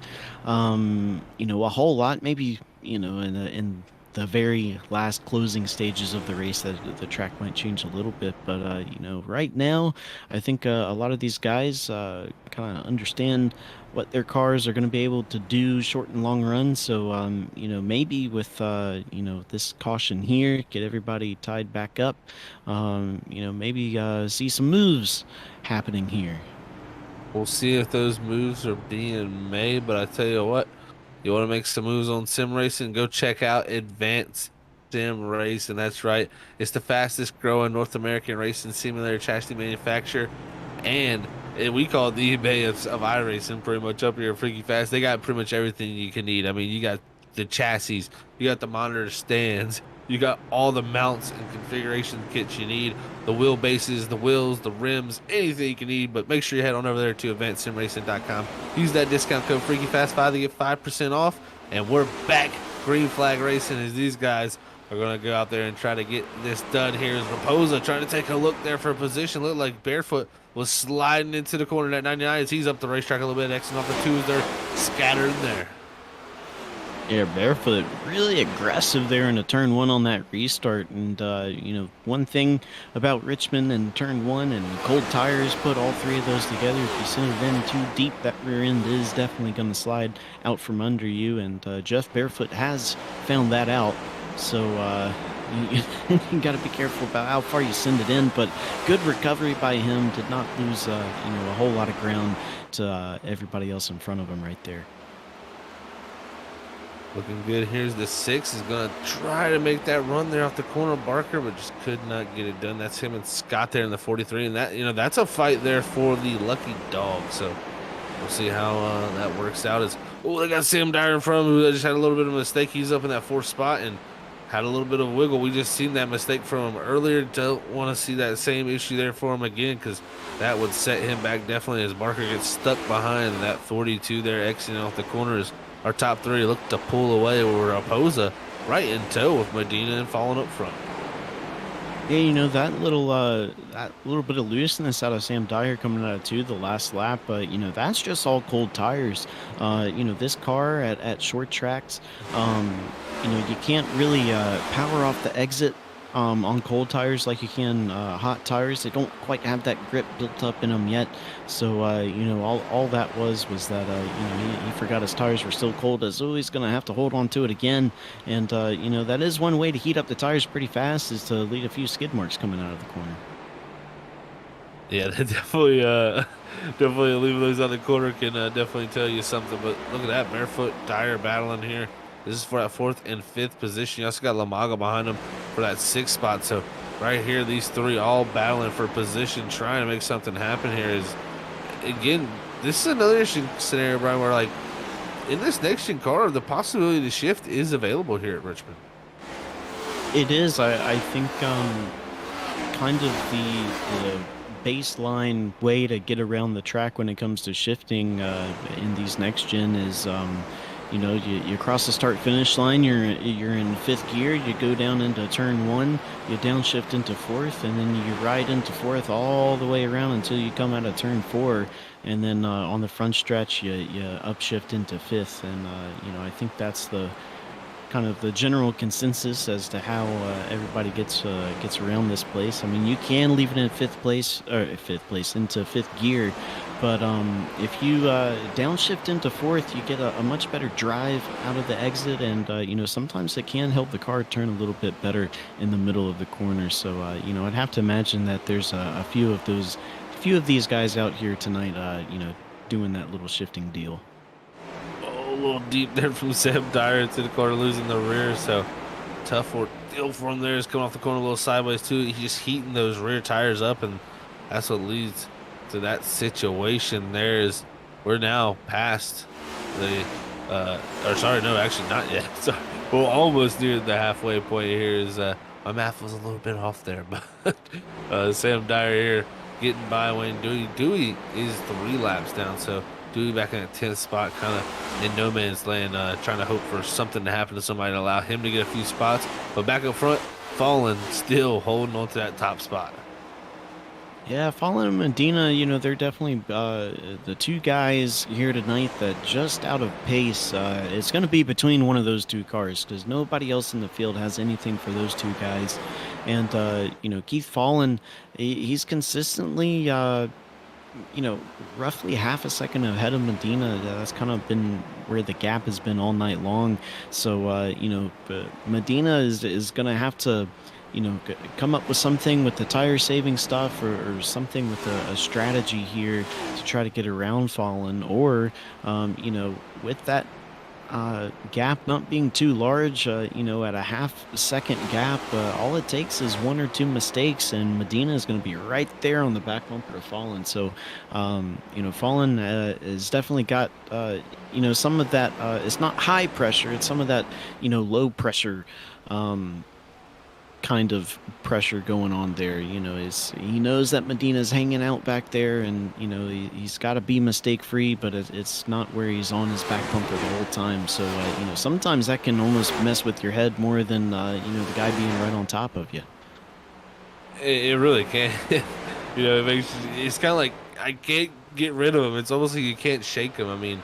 a whole lot. Maybe, in the very last closing stages of the race that the track might change a little bit, but right now I think a lot of these guys kind of understand what their cars are going to be able to do short and long runs. So maybe with this caution here, get everybody tied back up, maybe see some moves happening here. We'll see if those moves are being made, but I tell you what, you want to make some moves on sim racing, go check out Advanced Sim Racing. That's right. It's the fastest growing North American racing simulator chassis manufacturer. And we call it the eBay of iRacing pretty much up here Freaky Fast. They got pretty much everything you can need. I mean, you got the chassis, you got the monitor stands, you got all the mounts and configuration kits you need, the wheelbases, the wheels, the rims, anything you can need. But make sure you head on over there to advancedsimracing.com. Use that discount code FreakyFast5 to get 5% off. And we're back green flag racing as these guys are going to go out there and try to get this done. Here's Raposa trying to take a look there for a position. Looked like Barefoot was sliding into the corner at 99 as he's up the racetrack a little bit. X and off for 2 as they're scattered in there. Yeah, Barefoot really aggressive there in the turn 1 on that restart. And, one thing about Richmond and turn 1 and cold tires, put all 3 of those together. If you send it in too deep, that rear end is definitely going to slide out from under you. And Jeff Barefoot has found that out. So you got to be careful about how far you send it in. But good recovery by him. Did not lose, a whole lot of ground to everybody else in front of him right there. Looking good. Here's the 6. Is going to try to make that run there off the corner of Barker, but just could not get it done. That's him and Scott there in the 43. And that, that's a fight there for the lucky dog. So we'll see how that works out. They got Sam Dyer in front of him, who just had a little bit of a mistake. He's up in that 4th spot and had a little bit of wiggle. We just seen that mistake from him earlier. Don't want to see that same issue there for him again, because that would set him back definitely as Barker gets stuck behind that 42 there, exiting off the corners. Our top 3 look to pull away, where Raposa right in tow with Medina and falling up front. Yeah, that little bit of looseness out of Sam Dyer coming out of 2 the last lap, that's just all cold tires. This car at short tracks, you can't really power off the exit on cold tires like you can hot tires. They don't quite have that grip built up in them yet. So, all that was that, he forgot his tires were still cold, so he's going to have to hold on to it again. And, that is one way to heat up the tires pretty fast, is to leave a few skid marks coming out of the corner. Yeah, that definitely leaving those on the corner can definitely tell you something. But look at that barefoot tire battling here. This is for that 4th and 5th position. You also got Lamaga behind him for that 6th spot. So right here, these 3 all battling for position, trying to make something happen here. Is, again, this is another interesting scenario, Brian, where, like, in this next-gen car, the possibility to shift is available here at Richmond. It is. I think kind of the baseline way to get around the track when it comes to shifting in these next-gen is you cross the start-finish line, you're in 5th gear, you go down into turn 1, you downshift into 4th, and then you ride into 4th all the way around until you come out of turn 4, and then on the front stretch, you upshift into 5th, and I think that's the kind of the general consensus as to how everybody gets around this place. I mean, you can leave it in 5th place into 5th gear, but if you downshift into 4th, you get a much better drive out of the exit, and sometimes it can help the car turn a little bit better in the middle of the corner. So I'd have to imagine that there's a few of these guys out here tonight, doing that little shifting deal. A little deep there from Sam Dyer into the corner, losing the rear. So tough deal for him there. Is coming off the corner a little sideways too. He's just heating those rear tires up, and that's what leads to that situation. There is, we're now past the actually not yet. Sorry, we're almost near the halfway point here. Is my math was a little bit off there, but Sam Dyer here getting by Wayne Dewey. Dewey is 3 laps down, so Dewey back in a 10th spot, kind of in no man's land, trying to hope for something to happen to somebody to allow him to get a few spots. But back up front, Fallen still holding on to that top spot. Yeah, Fallen and Medina, they're definitely the 2 guys here tonight that just out of pace. It's going to be between one of those 2 cars, because nobody else in the field has anything for those 2 guys. And, Keith Fallen, he's consistently roughly half a second ahead of Medina. That's kind of been where the gap has been all night long. So, Medina is going to have to, come up with something with the tire saving stuff, or something with a strategy here to try to get around Fallen, or, with that gap not being too large, at a half-second gap, all it takes is 1 or 2 mistakes, and Medina is going to be right there on the back bumper of Fallen. So, Fallen has definitely got, some of that. It's not high pressure; it's some of that, low pressure. Kind of pressure going on there. He knows that Medina's hanging out back there, and he's got to be mistake free, but it's not where he's on his back bumper the whole time. So sometimes that can almost mess with your head more than the guy being right on top of you. It really can. It's kind of like, I can't get rid of him. It's almost like you can't shake him. I mean,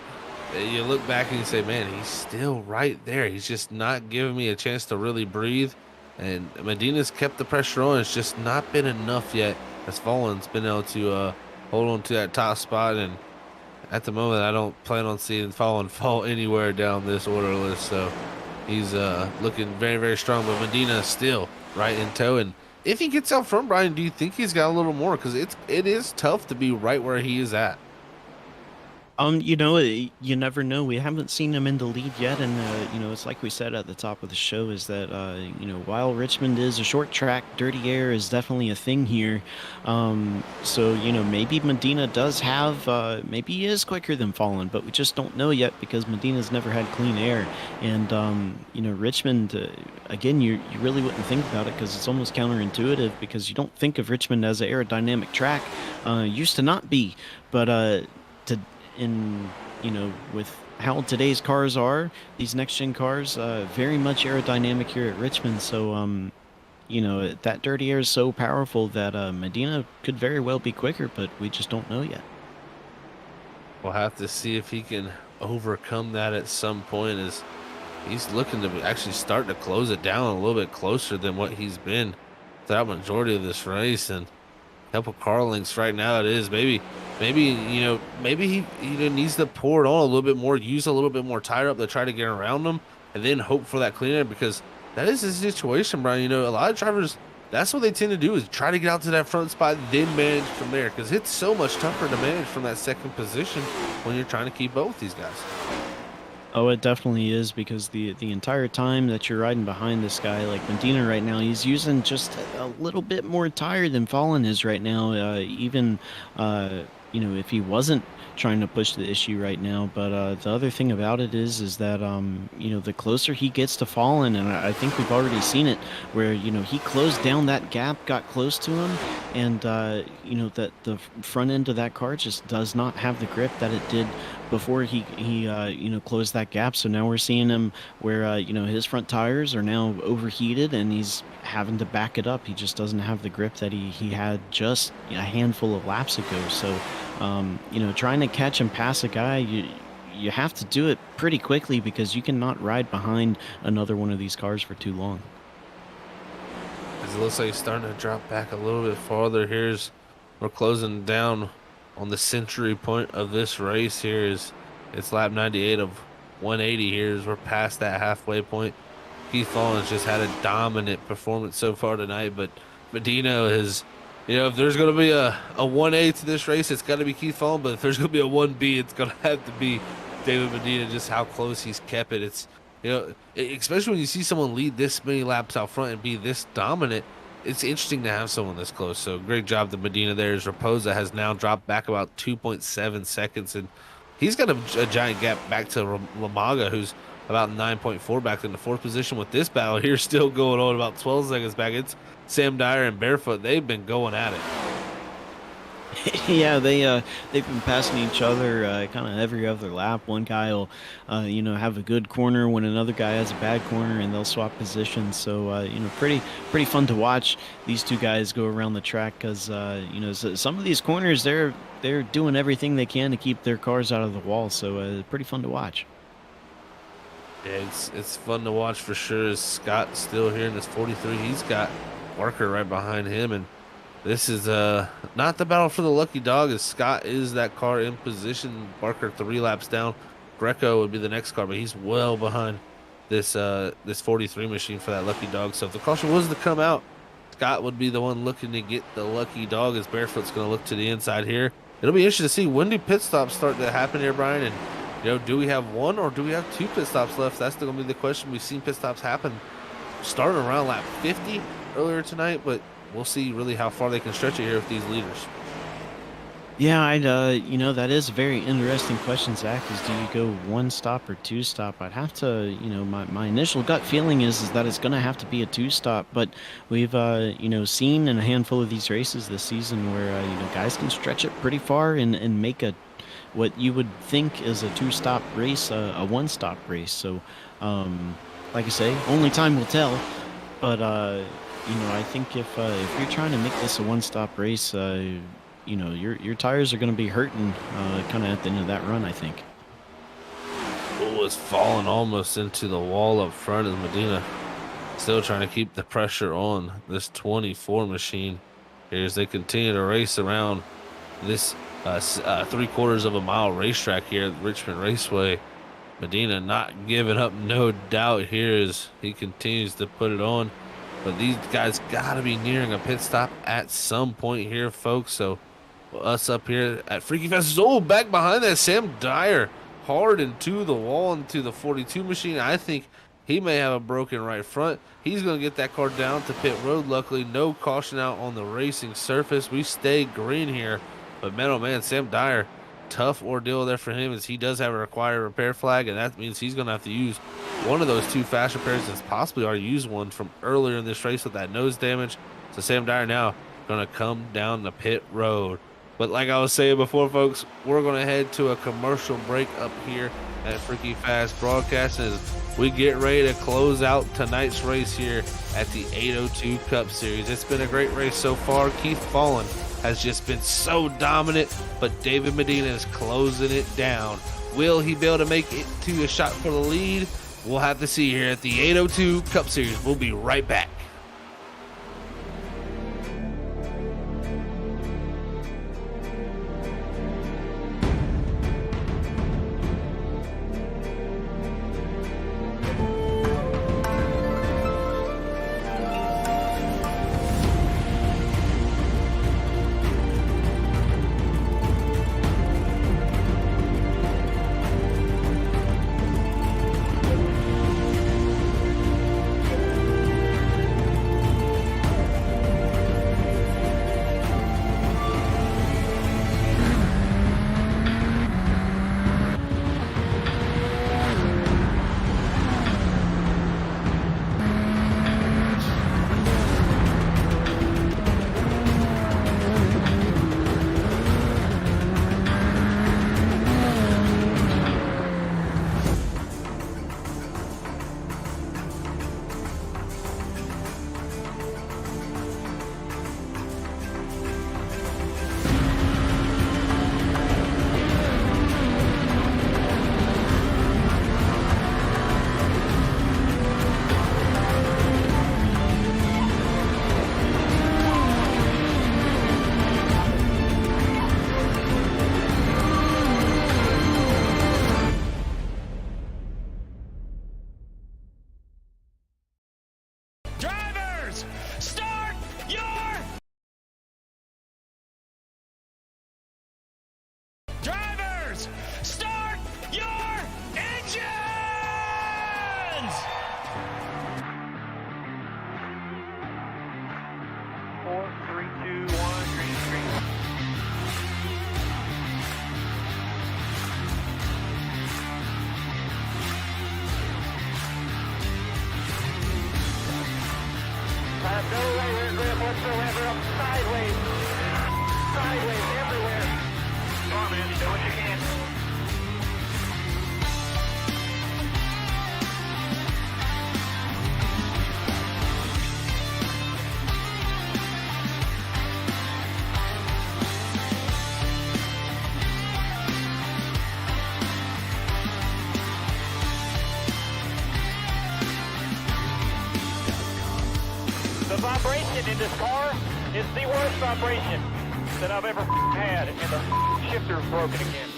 you look back and you say, man, he's still right there. He's just not giving me a chance to really breathe. And Medina's kept the pressure on. It's just not been enough yet, as Fallen's been able to hold on to that top spot. And at the moment, I don't plan on seeing Fallen fall anywhere down this order list. So he's looking very, very strong. But Medina still right in tow. And if he gets out front, Brian, do you think he's got a little more? Because it is tough to be right where he is at. You never know. We haven't seen him in the lead yet, and it's like we said at the top of the show, is that while Richmond is a short track, dirty air is definitely a thing here. So maybe Medina does have, maybe he is quicker than Fallen, but we just don't know yet because Medina's never had clean air, and Richmond. Again, you really wouldn't think about it because it's almost counterintuitive because you don't think of Richmond as an aerodynamic track. Used to not be, but to in with how today's cars are, these next gen cars, very much aerodynamic here at Richmond. So that dirty air is so powerful that Medina could very well be quicker, but we just don't know yet. We'll have to see if he can overcome that at some point, as he's looking to actually start to close it down a little bit closer than what he's been throughout majority of this race. And a couple car lengths right now it is. Maybe he needs to pour it on a little bit more, use a little bit more tire up to try to get around them, and then hope for that clean air, because that is the situation, Brian. A lot of drivers, that's what they tend to do, is try to get out to that front spot, then manage from there, because it's so much tougher to manage from that second position when you're trying to keep up with these guys. Oh, it definitely is, because the entire time that you're riding behind this guy, like Medina right now, he's using just a little bit more tire than Fallen is right now. Even if he wasn't trying to push the issue right now. But the other thing about it is that the closer he gets to Fallen, and I think we've already seen it, where he closed down that gap, got close to him, and that the front end of that car just does not have the grip that it did before he closed that gap. So now we're seeing him where his front tires are now overheated and he's having to back it up. He just doesn't have the grip that he had just a handful of laps ago. So trying to catch and pass a guy, you have to do it pretty quickly, because you cannot ride behind another one of these cars for too long. It looks like he's starting to drop back a little bit farther. We're closing down on the century point of this race. It's lap 98 of 180 here, as we're past that halfway point. Keith Fallen's just had a dominant performance so far tonight, but Medina has, if there's going to be a 1A to this race, it's got to be Keith Fallen, but if there's going to be a 1B, it's going to have to be David Medina, just how close he's kept it. It's, especially when you see someone lead this many laps out front and be this dominant, it's interesting to have someone this close. So great job to Medina there. As Raposa has now dropped back about 2.7 seconds, and he's got a giant gap back to Lamaga, who's about 9.4 back in the fourth position. With this battle here still going on, about 12 seconds back, it's Sam Dyer and Barefoot. They've been going at it. Yeah, they've been passing each other kind of every other lap. One guy will have a good corner when another guy has a bad corner, and they'll swap positions. So pretty fun to watch these two guys go around the track, because so some of these corners, they're doing everything they can to keep their cars out of the wall. So pretty fun to watch. Yeah, it's fun to watch for sure. As Scott still here in this 43, he's got Barker right behind him, and this is not the battle for the lucky dog, as Scott is that car in position. Barker 3 laps down. Greco would be the next car, but he's well behind this 43 machine for that lucky dog. So if the caution was to come out, Scott would be the one looking to get the lucky dog, as Barefoot's going to look to the inside here. It'll be interesting to see, when do pit stops start to happen here, Brian? And do we have one or do we have 2 pit stops left? That's going to be the question. We've seen pit stops happen starting around lap 50 earlier tonight, but we'll see really how far they can stretch it here with these leaders. Yeah, that is a very interesting question, Zach, is do you go 1 stop or 2 stop? I'd have to, my initial gut feeling is that it's going to have to be a 2 stop, but we've, seen in a handful of these races this season where, guys can stretch it pretty far and make what you would think is a 2 stop race, a 1 stop race. So, like I say, only time will tell, but, I think if you're trying to make this a 1 stop race, your tires are going to be hurting kind of at the end of that run, I think. Oh, it's falling almost into the wall up front, as Medina still trying to keep the pressure on this 24 machine here as they continue to race around this 3/4 of a mile racetrack here at Richmond Raceway. Medina not giving up, no doubt, here as he continues to put it on. But these guys got to be nearing a pit stop at some point here, folks. So us up here at Freaky Fest. Oh, back behind that, Sam Dyer hard into the wall, into the 42 machine. I think he may have a broken right front. He's going to get that car down to pit road. Luckily, no caution out on the racing surface. We stay green here. But man, oh man, Sam Dyer, tough ordeal there for him, as he does have a required repair flag, and that means he's going to have to use one of those 2 fast repairs, and possibly already used one from earlier in this race with that nose damage. So Sam Dyer now going to come down the pit road. But like I was saying before, folks, we're going to head to a commercial break up here at Freaky Fast Broadcast as we get ready to close out tonight's race here at the 802 Cup Series. It's been a great race so far. Keith Fallen has just been so dominant, but David Medina is closing it down. Will he be able to make it to a shot for the lead? We'll have to see here at the 802 Cup Series. We'll be right back. No right grip whatsoever. Up sideways. Sideways everywhere. Come on, man. Do what you can. The vibration in this car is the worst vibration that I've ever had, and the shifter's broken again.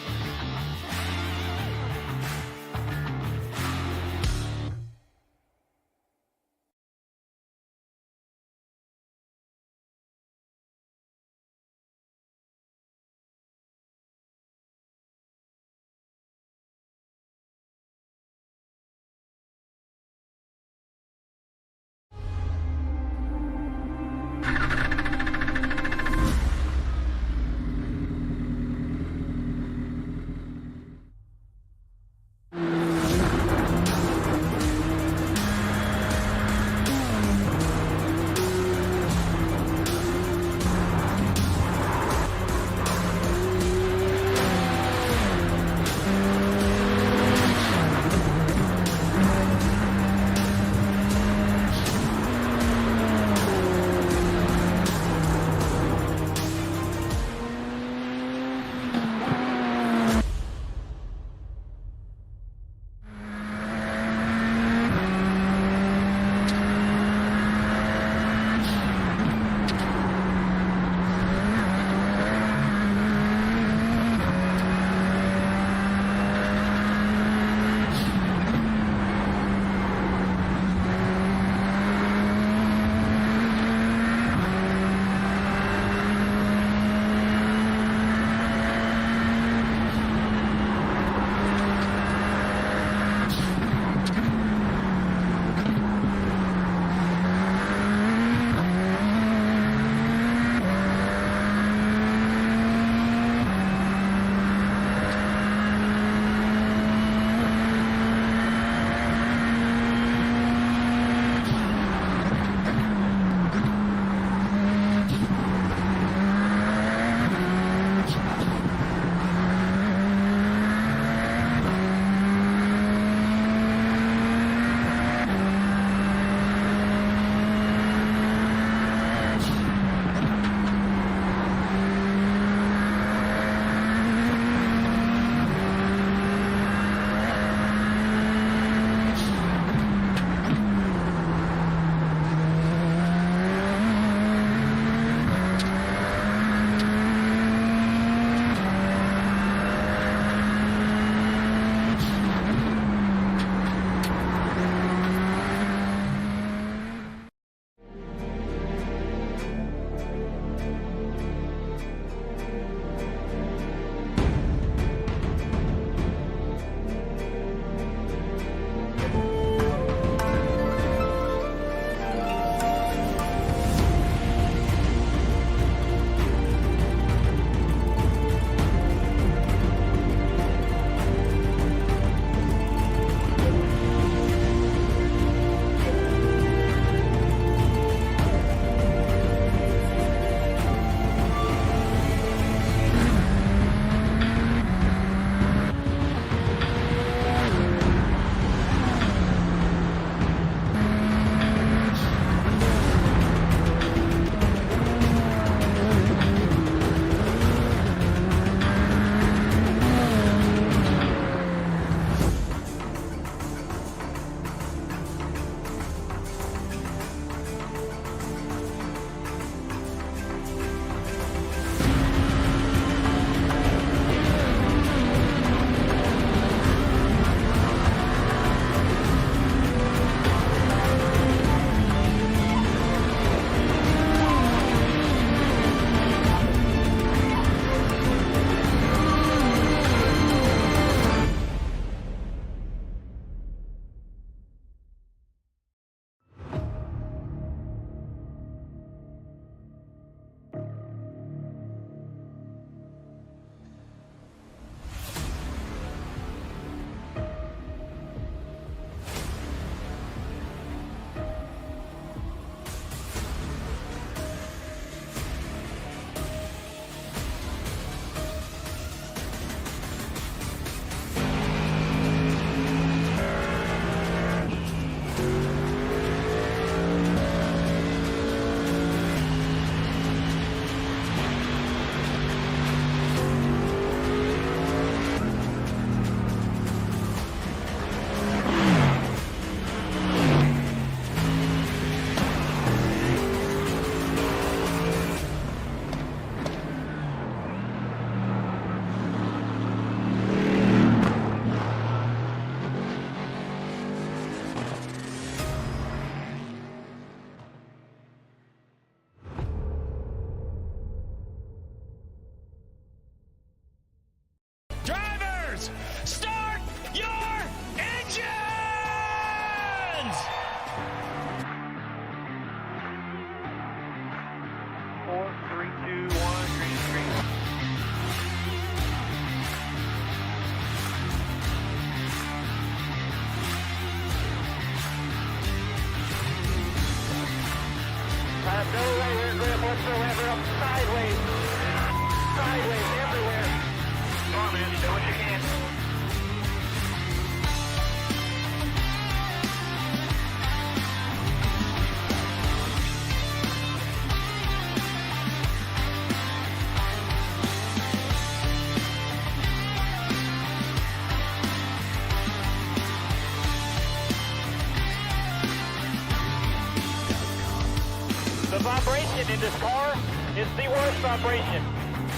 vibration in this car is the worst vibration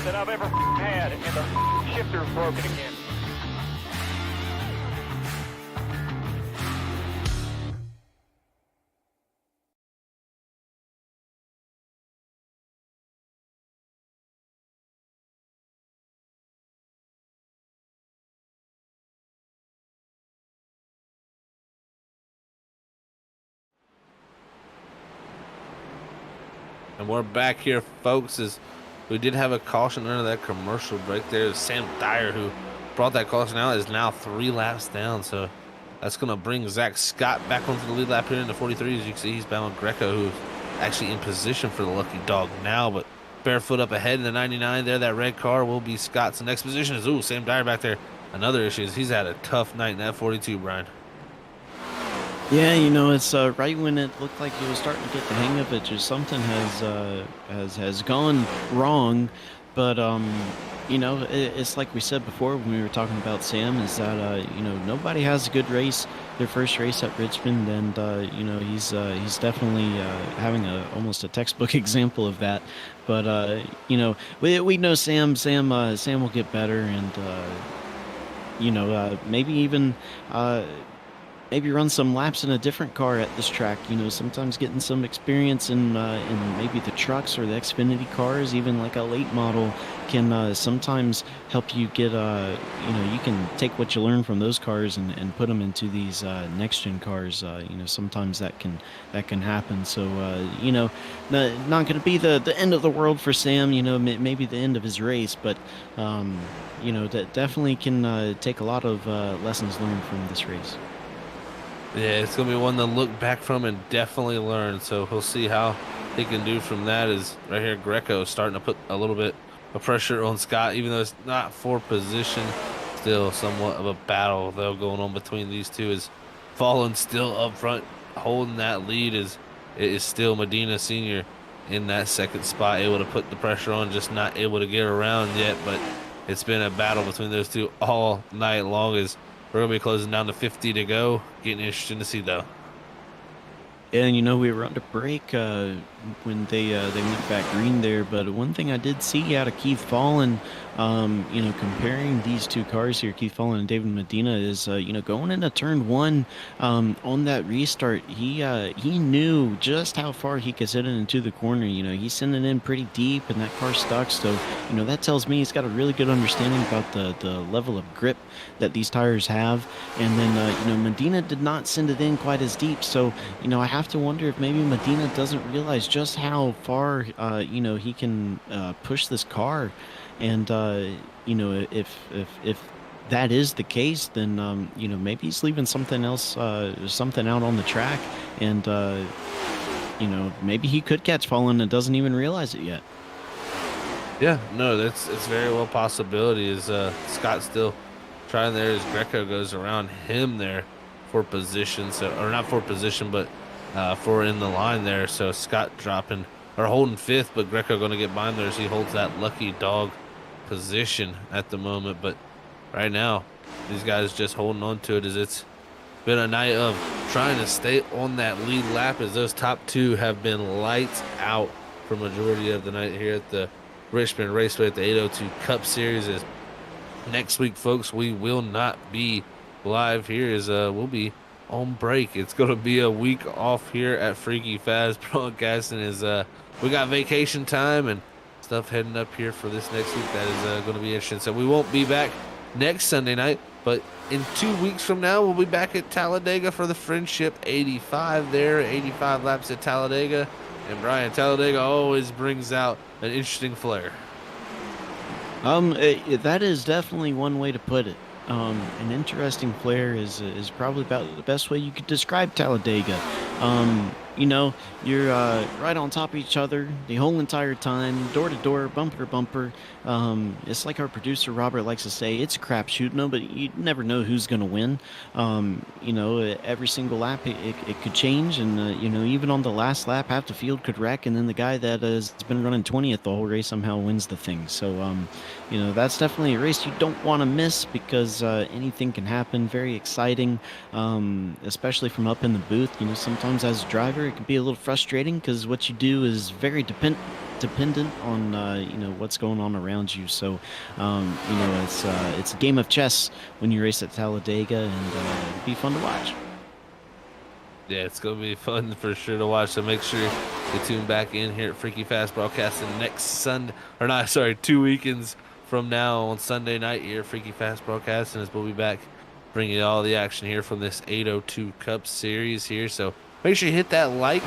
that I've ever had, and the shifter's broken again. And we're back here, folks, as we did have a caution under that commercial break there. Sam Dyer, who brought that caution out, is now 3 laps down. So that's going to bring Zach Scott back onto the lead lap here in the 43. As you can see, he's bound Greco, who's actually in position for the lucky dog now. But barefoot up ahead in the 99 there. That red car will be Scott's next position. Is, Sam Dyer back there. Another issue is he's had a tough night in that 42, Brian. Yeah, it's right when it looked like he was starting to get the hang of it, just something has gone wrong. But it's like we said before when we were talking about Sam, is that nobody has a good race their first race at Richmond, and he's definitely having almost a textbook example of that. But we know Sam will get better, and maybe even maybe run some laps in a different car at this track. Sometimes getting some experience in maybe the trucks or the Xfinity cars, even like a late model, can sometimes help you get you can take what you learn from those cars and put them into these next gen cars. Sometimes that can happen. So not going to be the end of the world for Sam. Maybe the end of his race, but that definitely can take a lot of lessons learned from this race. Yeah, it's going to be one to look back from and definitely learn. So we'll see how he can do from that. Is right here, Greco starting to put a little bit of pressure on Scott, even though it's not for position. Still somewhat of a battle, though, going on between these two. Is Fallen still up front, holding that lead. It is still Medina Sr. in that second spot, able to put the pressure on, just not able to get around yet. But it's been a battle between those two all night long. As we're going to be closing down to 50 to go. Getting interesting to see, though. And we were under break when they went back green there. But one thing I did see out of Keith Fallen, comparing these two cars here, Keith Fallen and David Medina, is going into turn one on that restart, he knew just how far he could send it into the corner. He's sending it in pretty deep, and that car stuck. So that tells me he's got a really good understanding about the level of grip that these tires have. And then Medina did not send it in quite as deep. So I have to wonder if maybe Medina doesn't realize just how far he can push this car. And if that is the case, then maybe he's leaving something else, something out on the track, and maybe he could catch Fallen and doesn't even realize it yet. Yeah, no, it's very well possibility. Is Scott still trying there as Greco goes around him there for position, or not for position, but for in the line there. So Scott dropping or holding fifth, but Greco going to get behind there as he holds that lucky dog position at the moment. But right now, these guys just holding on to it, as it's been a night of trying to stay on that lead lap, as those top two have been lights out for majority of the night here at the Richmond Raceway at the 802 Cup Series. As next week, folks, we will not be live here, as we'll be on break. It's going to be a week off here at Freaky Fast Broadcasting, as we got vacation time and stuff heading up here for this next week. That is going to be interesting. So we won't be back next Sunday night, but in 2 weeks from now, we'll be back at Talladega for the Friendship 85 there, 85 laps at Talladega. And Brian, Talladega always brings out an interesting flair. That is definitely one way to put it. An interesting flair is probably about the best way you could describe Talladega. You're right on top of each other the whole entire time, door to door, bumper to bumper. It's like our producer Robert likes to say, it's a crapshoot. No, but you never know who's going to win. Every single lap it could change, and even on the last lap, half the field could wreck, and then the guy that has been running 20th the whole race somehow wins the thing. So that's definitely a race you don't want to miss, because anything can happen. Very exciting, especially from up in the booth. Sometimes as a driver, driver, it can be a little frustrating because what you do is very dependent on what's going on around you. So it's a game of chess when you race at Talladega, and it'll be fun to watch. Yeah, it's going to be fun for sure to watch. So make sure you tune back in here at Freaky Fast Broadcasting next Sunday, 2 weekends from now on Sunday night here at Freaky Fast Broadcasting, as we'll be back bringing you all the action here from this 802 Cup Series here. So make sure you hit that like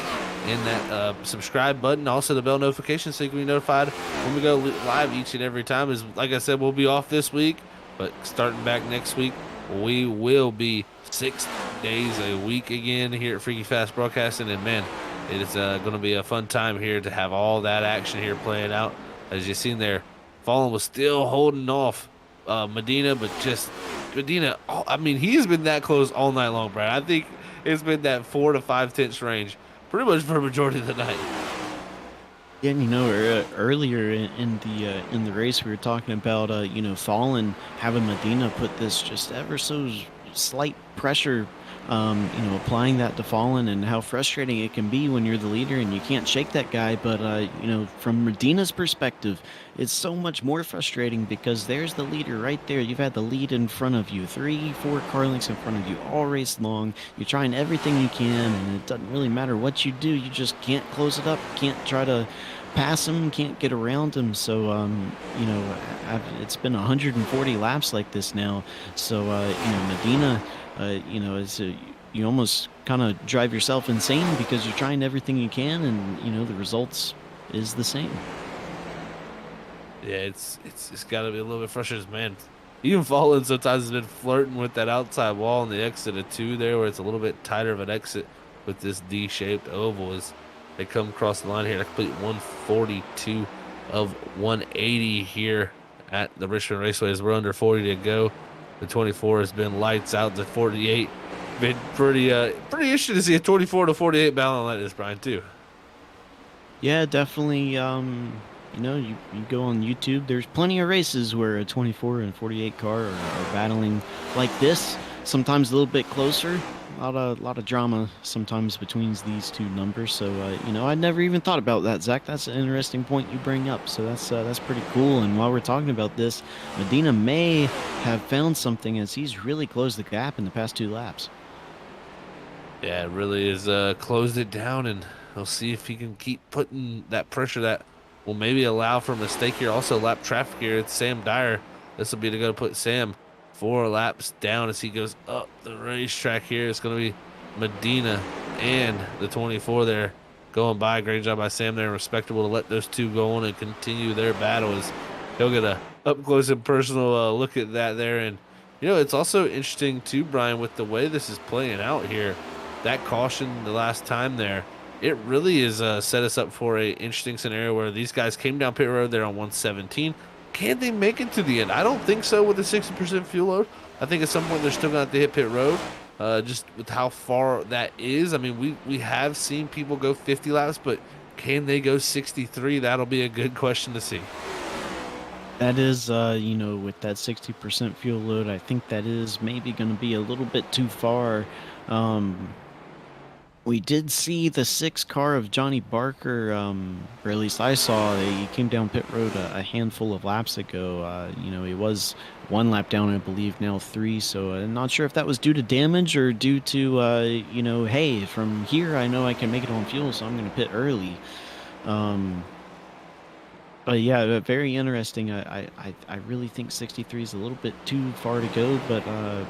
and that subscribe button, also the bell notification, so you can be notified when we go live each and every time. As like I said, we'll be off this week, but starting back next week, we will be 6 days a week again here at Freaky Fast Broadcasting. And man, it is going to be a fun time here to have all that action here playing out. As you've seen there, Fallen was still holding off Medina, but just Medina, I mean, he's been that close all night long, Brad. I think it's been that 4 to 5 tenths range pretty much for a majority of the night. Yeah, and earlier in the race, we were talking about Fallen having Medina put this just ever so slight pressure, applying that to Fallen, and how frustrating it can be when you're the leader and you can't shake that guy. But from Medina's perspective, it's so much more frustrating because there's the leader right there. You've had the lead in front of you, 3-4 car lengths in front of you all race long. You're trying everything you can, and it doesn't really matter what you do. You just can't close it up. Can't try to pass him, can't get around him. So it's been 140 laps like this now. So Medina, you almost kind of drive yourself insane because you're trying everything you can, and the results is the same. Yeah, it's got to be a little bit frustrating, man. Even Fallen sometimes has been flirting with that outside wall on the exit of 2 there, where it's a little bit tighter of an exit with this D-shaped oval. As they come across the line here to complete 142 of 180 here at the Richmond Raceway, as we're under 40 to go. The 24 has been lights out. The 48 been pretty interesting to see a 24 to 48 battle like this, Brian, too. Yeah, definitely. You go on YouTube, there's plenty of races where a 24 and 48 car are battling like this. Sometimes a little bit closer. A lot of drama sometimes between these two numbers. So, I never even thought about that, Zach. That's an interesting point you bring up. So that's pretty cool. And while we're talking about this, Medina may have found something, as he's really closed the gap in the past 2 laps. Yeah, it really is closed it down, and we'll see if he can keep putting that pressure that will maybe allow for a mistake here. Also, lap traffic here. It's Sam Dyer. This will be to go to put Sam 4 laps down as he goes up the racetrack here. It's going to be Medina and the 24 there going by. Great job by Sam there. Respectable to let those 2 go on and continue their battle, as he'll get a up close and personal look at that there. And it's also interesting too, Brian, with the way this is playing out here. That caution the last time there, it really is set us up for a interesting scenario where these guys came down pit road there on 117. Can they make it to the end? I don't think so with a 60% fuel load. I think at some point they're still going to have to hit pit road, just with how far that is. I mean, we have seen people go 50 laps, but can they go 63? That'll be a good question to see. That is, with that 60% fuel load, I think that is maybe going to be a little bit too far. We did see the 6 car of Johnny Barker, or at least I saw, he came down pit road a handful of laps ago. He was 1 lap down, I believe, now 3. So I'm not sure if that was due to damage or due to, hey, from here I know I can make it on fuel, so I'm going to pit early. But yeah, very interesting. I really think 63 is a little bit too far to go,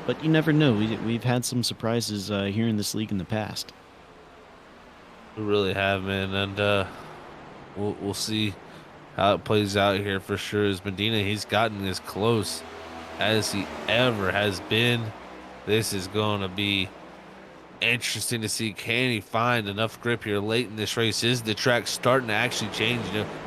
but you never know. We've had some surprises here in this league in the past. We really have, man, and we'll see how it plays out here for sure. As Medina, he's gotten as close as he ever has been. This is going to be interesting to see. Can he find enough grip here late in this race? Is the track starting to actually change?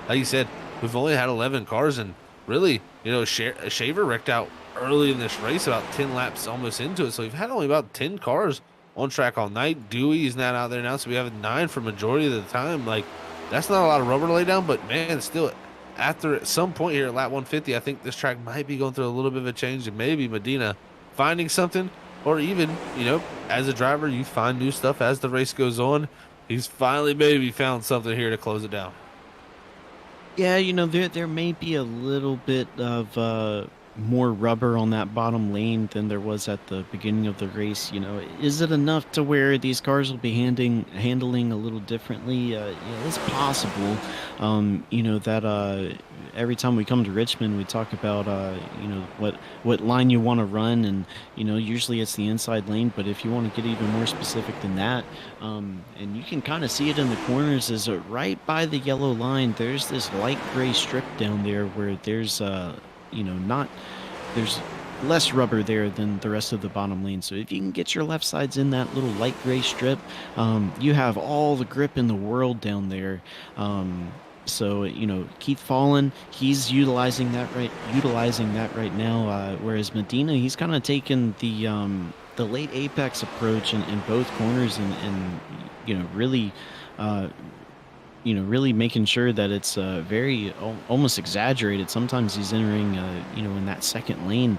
Like you said, we've only had 11 cars, and really, Shaver wrecked out early in this race, about 10 laps almost into it. So we've had only about 10 cars on track all night. Dewey is not out there now, so we have 9 for majority of the time. Like, that's not a lot of rubber to lay down, but man, still, at some point here at lap 150, I think this track might be going through a little bit of a change, and maybe Medina finding something, or even, as a driver, you find new stuff as the race goes on. He's finally maybe found something here to close it down. Yeah, there may be a little bit of more rubber on that bottom lane than there was at the beginning of the race. Is it enough to where these cars will be handling a little differently? Yeah, it's possible. That every time we come to Richmond, we talk about what line you want to run, and usually it's the inside lane. But if you want to get even more specific than that, and you can kind of see it in the corners, is right by the yellow line. There's this light gray strip down there where there's not there's less rubber there than the rest of the bottom lane. So if you can get your left sides in that little light gray strip, you have all the grip in the world down there. So Keith Fallen, he's utilizing that right now. Whereas Medina, he's kind of taken the late apex approach in both corners, and really really making sure that it's very almost exaggerated. Sometimes he's entering, in that second lane.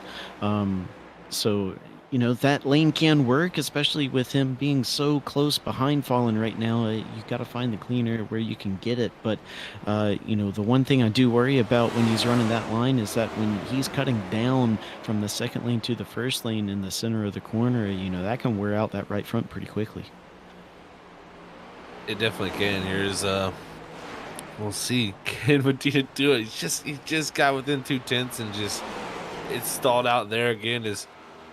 So, that lane can work, especially with him being so close behind Fallen right now. You've got to find the cleaner where you can get it. But, the one thing I do worry about when he's running that line is that when he's cutting down from the second lane to the first lane in the center of the corner, that can wear out that right front pretty quickly. It definitely can. Here's we'll see. Can Medina do it? He just got within 2/10 and it's stalled out there again. His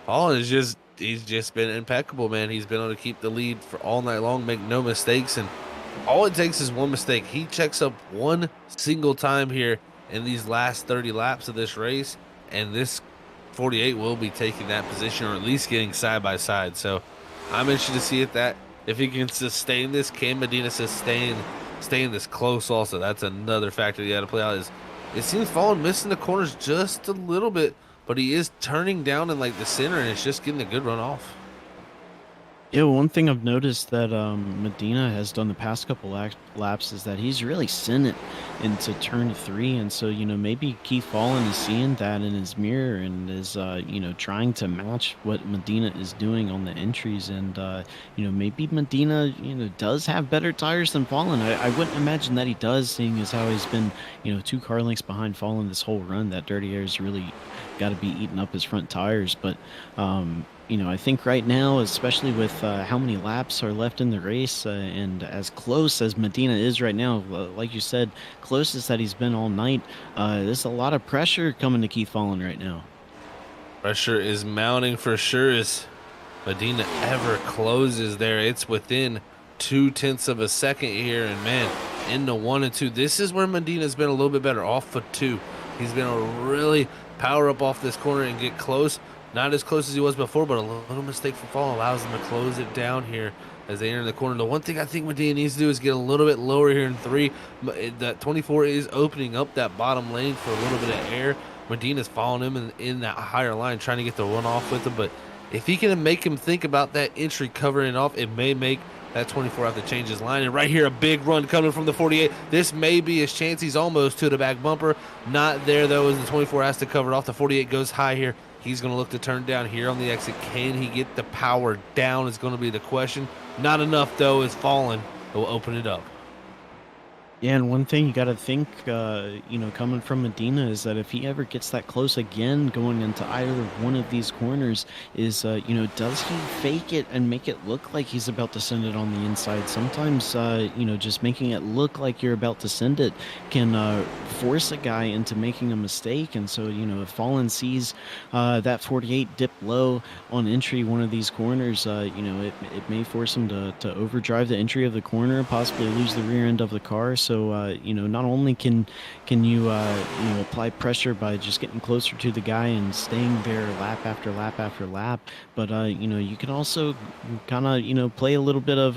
Fallen is he's just been impeccable, man. He's been able to keep the lead for all night long, make no mistakes, and all it takes is one mistake. He checks up one single time here in these last 30 laps of this race, and this 48 will be taking that position, or at least getting side by side. So I'm interested to see if he can sustain this. Can Medina staying this close also? That's another factor you got to play out. It seems Fallen missing the corners just a little bit, but he is turning down in like the center, and it's just getting a good run off. Yeah, one thing I've noticed that Medina has done the past couple laps is that he's really sent it into turn 3, and so maybe Keith Fallen is seeing that in his mirror and is trying to match what Medina is doing on the entries, and maybe Medina does have better tires than Fallen. I wouldn't imagine that he does, seeing as how he's been 2 car lengths behind Fallen this whole run. That dirty air's really got to be eating up his front tires, but I think right now, especially with how many laps are left in the race, and as close as Medina is right now, like you said, closest that he's been all night, there's a lot of pressure coming to Keith Fallen right now. Pressure is mounting for sure as Medina ever closes there. It's within 0.2 of a second here, and man, into 1 and 2. This is where Medina's been a little bit better, off of 2. He's been able to really power up off this corner and get close. Not as close as he was before, but a little mistake from Fallen allows them to close it down here as they enter the corner. The one thing I think Medina needs to do is get a little bit lower here in 3. That 24 is opening up that bottom lane for a little bit of air. Medina's following him in that higher line, trying to get the run off with him. But if he can make him think about that entry covering off, it may make that 24 have to change his line. And right here, a big run coming from the 48. This may be his chance. He's almost to the back bumper. Not there, though, as the 24 has to cover it off. The 48 goes high here. He's going to look to turn down here on the exit. Can he get the power down is going to be the question. Not enough, though, is Fallen. It will open it up. Yeah, and one thing you got to think, coming from Medina, is that if he ever gets that close again going into either one of these corners, is, does he fake it and make it look like he's about to send it on the inside? Sometimes, just making it look like you're about to send it can force a guy into making a mistake. And so, if Fallen sees that 48 dip low on entry one of these corners, it may force him to overdrive the entry of the corner, possibly lose the rear end of the car. So, not only can you, apply pressure by just getting closer to the guy and staying there lap after lap after lap, but, you can also kind of, play a little bit of,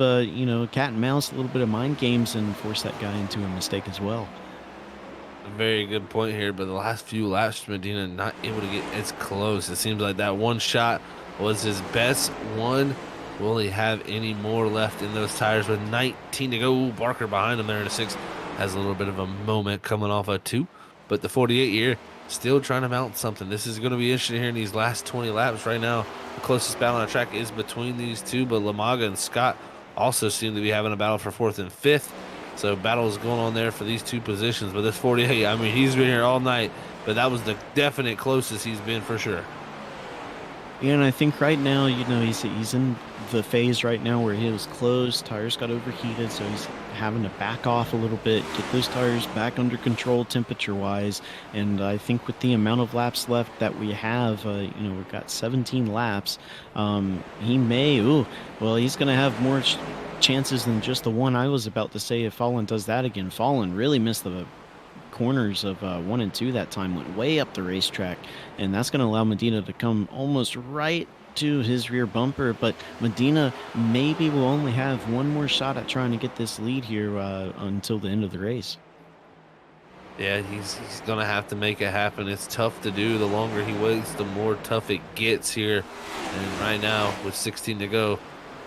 cat and mouse, a little bit of mind games and force that guy into a mistake as well. A very good point here, but the last few laps, Medina not able to get as close. It seems like that one shot was his best one. Will he have any more left in those tires with 19 to go? Ooh, Barker behind him there in a 6 has a little bit of a moment coming off a 2, but the 48 here still trying to mount something. This is going to be interesting here in these last 20 laps. Right now, the closest battle on the track is between these two, but Lamaga and Scott also seem to be having a battle for 4th and 5th. So battles going on there for these 2 positions. But this 48, I mean, he's been here all night, but that was the definite closest he's been for sure. Yeah, and I think right now, he's in the phase right now where he was closed, tires got overheated, so he's having to back off a little bit, get those tires back under control temperature-wise. And I think with the amount of laps left that we have, we've got 17 laps. He may, he's going to have more chances than just the one I was about to say if Fallon does that again. Fallon really missed the corners of 1 and 2 that time, went way up the racetrack, and that's going to allow Medina to come almost right to his rear bumper. But Medina maybe will only have one more shot at trying to get this lead here until the end of the race. Yeah, he's going to have to make it happen. It's tough to do. The longer he waits, the more tough it gets here. And right now, with 16 to go,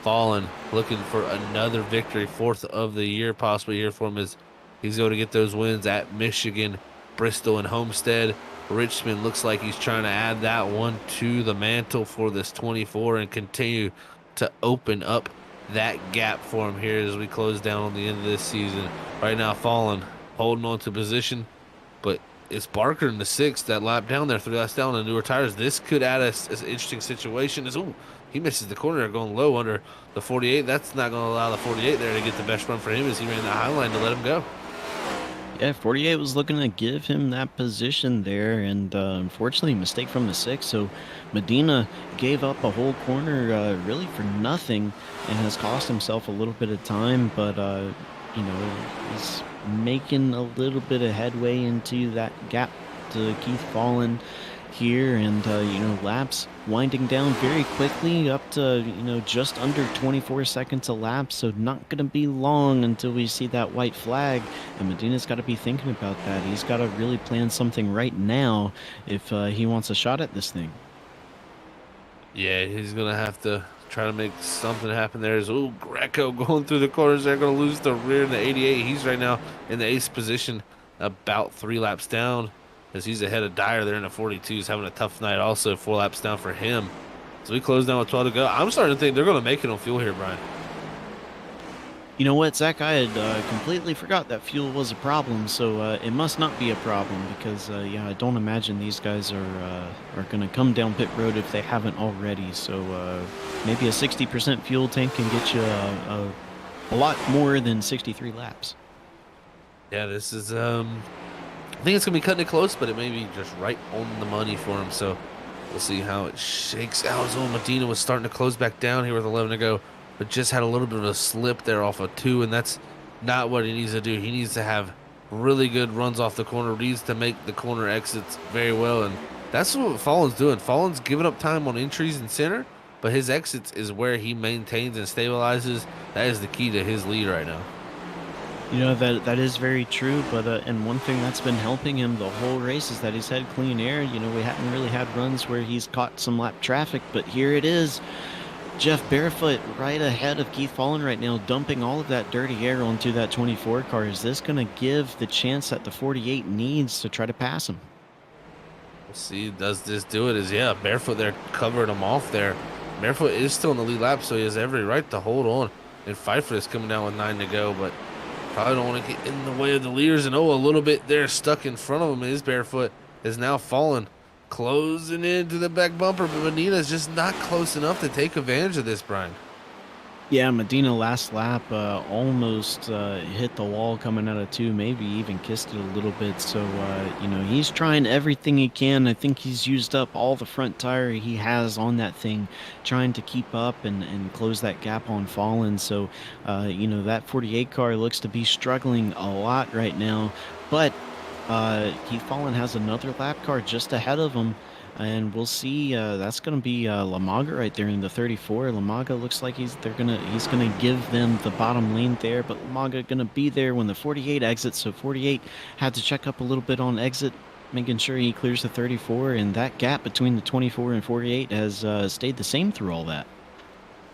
Fallon looking for another victory, 4th of the year possibly here for him, as he's going to get those wins at Michigan, Bristol, and Homestead. Richmond looks like he's trying to add that one to the mantle for this 24 and continue to open up that gap for him here as we close down on the end of this season. Right now, Fallon holding on to position, but it's Barker in the 6th, that lap down there, 3 laps down on newer tires. This could add an interesting situation. He misses the corner going low under the 48. That's not going to allow the 48 there to get the best run for him as he ran that high line to let him go. Yeah, 48 was looking to give him that position there, and unfortunately, mistake from the 6. So Medina gave up a whole corner really for nothing and has cost himself a little bit of time, but, he's making a little bit of headway into that gap to Keith Fallon here, and laps winding down very quickly up to just under 24 seconds a lap, so not going to be long until we see that white flag, and Medina's got to be thinking about that. He's got to really plan something right now if he wants a shot at this thing. Yeah, he's going to have to try to make something happen there. Greco going through the corners. They're going to lose the rear in the 88. He's right now in the 8th position, about 3 laps down, as he's ahead of Dyer there in the 42. He's having a tough night also, 4 laps down for him. So we close down with 12 to go. I'm starting to think they're going to make it on fuel here, Brian. You know what, Zach? I had completely forgot that fuel was a problem, so it must not be a problem because, I don't imagine these guys are going to come down pit road if they haven't already. So maybe a 60% fuel tank can get you a lot more than 63 laps. Yeah, this is, I think it's going to be cutting it close, but it may be just right on the money for him. So we'll see how it shakes out. Medina was starting to close back down here with 11 to go, but just had a little bit of a slip there off of 2, and that's not what he needs to do. He needs to have really good runs off the corner, needs to make the corner exits very well, and that's what Fallon's doing. Fallon's giving up time on entries and center, but his exits is where he maintains and stabilizes. That is the key to his lead right now. That is very true, but and one thing that's been helping him the whole race is that he's had clean air. We haven't really had runs where he's caught some lap traffic, but here it is. Jeff Barefoot right ahead of Keith Fallon right now, dumping all of that dirty air onto that 24 car. Is this going to give the chance that the 48 needs to try to pass him? We'll see. Does this do it? Barefoot there covered him off there. Barefoot is still in the lead lap, so he has every right to hold on and fight for this coming down with 9 to go, but probably don't want to get in the way of the leaders. And a little bit there stuck in front of him is Barefoot, is now Fallon closing into the back bumper, but Medina's just not close enough to take advantage of this, Brian. Yeah, Medina last lap almost hit the wall coming out of 2, maybe even kissed it a little bit. So, he's trying everything he can. I think he's used up all the front tire he has on that thing, trying to keep up and close that gap on Fallon. So, that 48 car looks to be struggling a lot right now. But Keith Fallon has another lap car just ahead of him, and we'll see. That's going to be Lamaga right there in the 34. Lamaga looks like he's gonna give them the bottom lane there, but Lamaga going to be there when the 48 exits. So 48 had to check up a little bit on exit, making sure he clears the 34, and that gap between the 24 and 48 has stayed the same through all that.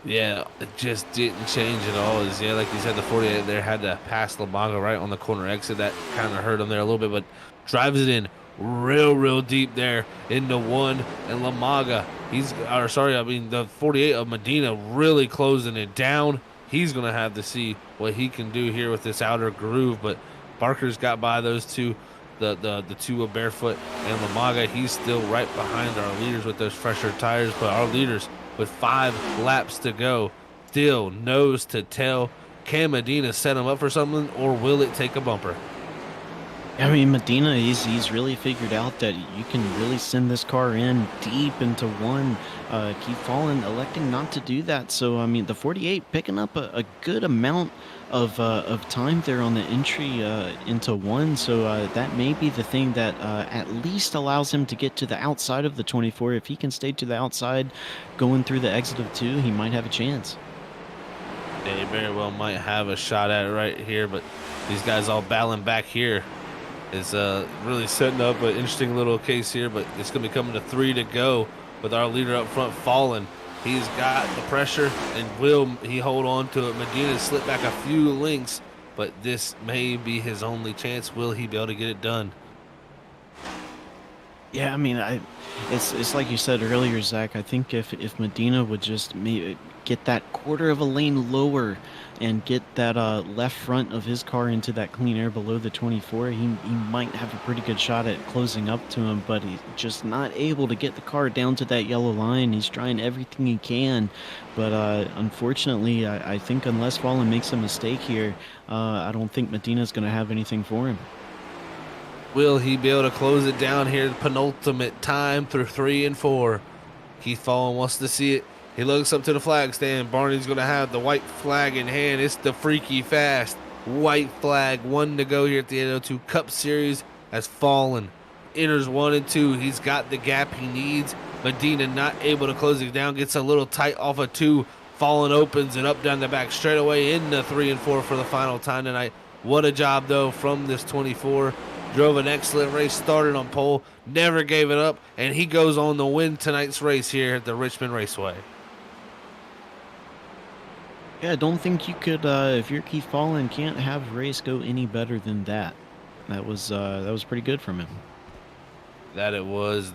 Yeah, it just didn't change at all. Like you said, the 48 there had to pass Lamaga right on the corner exit. That kind of hurt him there a little bit, but drives it in real deep there into 1. And Lamaga, the 48 of Medina really closing it down. he's going to have to see what he can do here with this outer groove. But Barker's got by those two, the two of Barefoot and Lamaga. He's still right behind our leaders with those fresher tires, but our leaders with 5 laps to go, still nose to tail. Can Medina set him up for something, or will it take a bumper? I mean, Medina, he's really figured out that you can really send this car in deep into one. Keep falling, electing not to do that. So, I mean, the 48 picking up a good amount of time there on the entry into one. So that may be the thing that at least allows him to get to the outside of the 24. If he can stay to the outside going through the exit of 2, he might have a chance. They very well might have a shot at it right here, but these guys all battling back here is really setting up an interesting little case here. But it's going to be coming to 3 to go with our leader up front falling. He's got the pressure, and will he hold on to it? Medina slipped back a few lengths, but this may be his only chance. Will he be able to get it done? Yeah, I mean, it's like you said earlier, Zach. I think if Medina would just get that quarter of a lane lower and get that left front of his car into that clean air below the 24, he might have a pretty good shot at closing up to him, but he's just not able to get the car down to that yellow line. He's trying everything he can, but unfortunately, I think unless Fallen makes a mistake here, I don't think Medina's going to have anything for him. Will he be able to close it down here? Penultimate time through 3 and 4. Keith Fallen wants to see it. He looks up to the flag stand. Barney's going to have the white flag in hand. It's the Freaky Fast white flag. 1 to go here at the 802 Cup Series as Fallen enters 1 and 2. He's got the gap he needs. Medina not able to close it down. Gets a little tight off of 2. Fallen opens it up down the back straightaway into 3 and 4 for the final time tonight. What a job, though, from this 24. Drove an excellent race, started on pole, never gave it up, and he goes on to win tonight's race here at the Richmond Raceway. Yeah, I don't think you could, if you're Keith Fallen, can't have a race go any better than that. That was pretty good from him. That it was.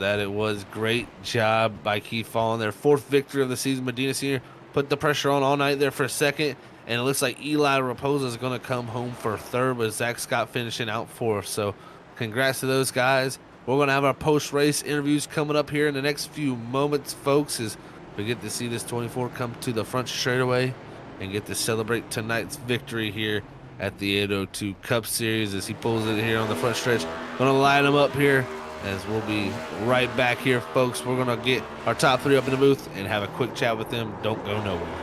Great job by Keith Fallen. Their 4th victory of the season. Medina Sr. put the pressure on all night there for a second, and it looks like Eli Raposa is going to come home for 3rd, but Zach Scott finishing out 4th. So congrats to those guys. We're going to have our post-race interviews coming up here in the next few moments, folks, as we get to see this 24 come to the front straightaway and get to celebrate tonight's victory here at the 802 Cup Series as he pulls it here on the front stretch. Going to line them up here as we'll be right back here, folks. We're going to get our top 3 up in the booth and have a quick chat with them. Don't go nowhere.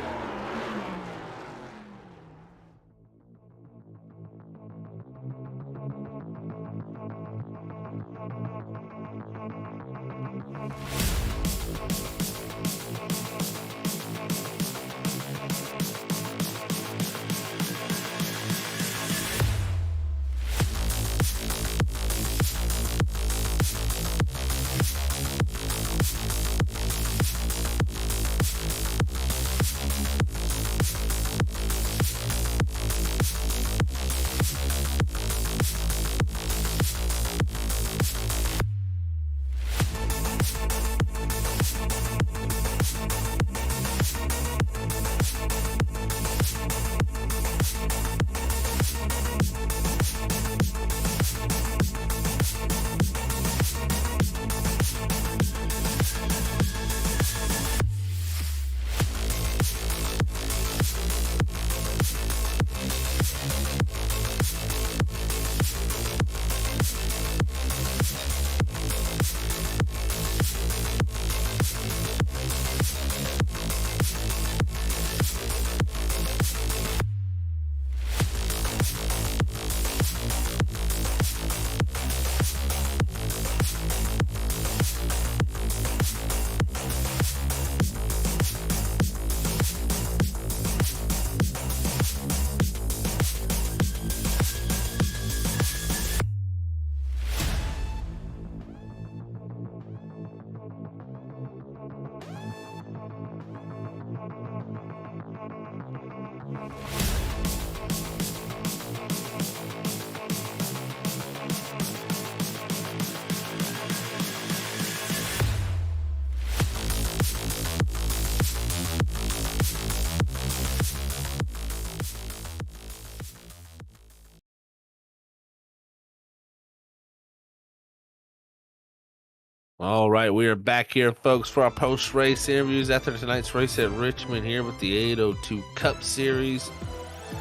All right, we are back here, folks, for our post-race interviews after tonight's race at Richmond here with the 802 Cup Series.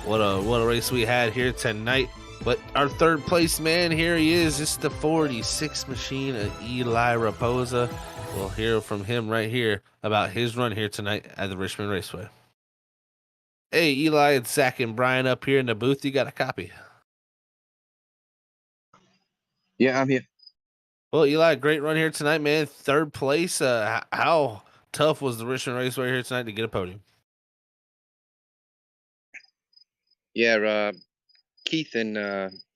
What a race we had here tonight. But our third place man, here he is. It's the 46 machine of Eli Raposa. We'll hear from him right here about his run here tonight at the Richmond Raceway. Hey, Eli, it's Zach and Brian up here in the booth. You got a copy? Yeah, I'm here. Well, Eli, great run here tonight, man. Third place. How tough was the Richmond Raceway here tonight to get a podium? Yeah, Keith and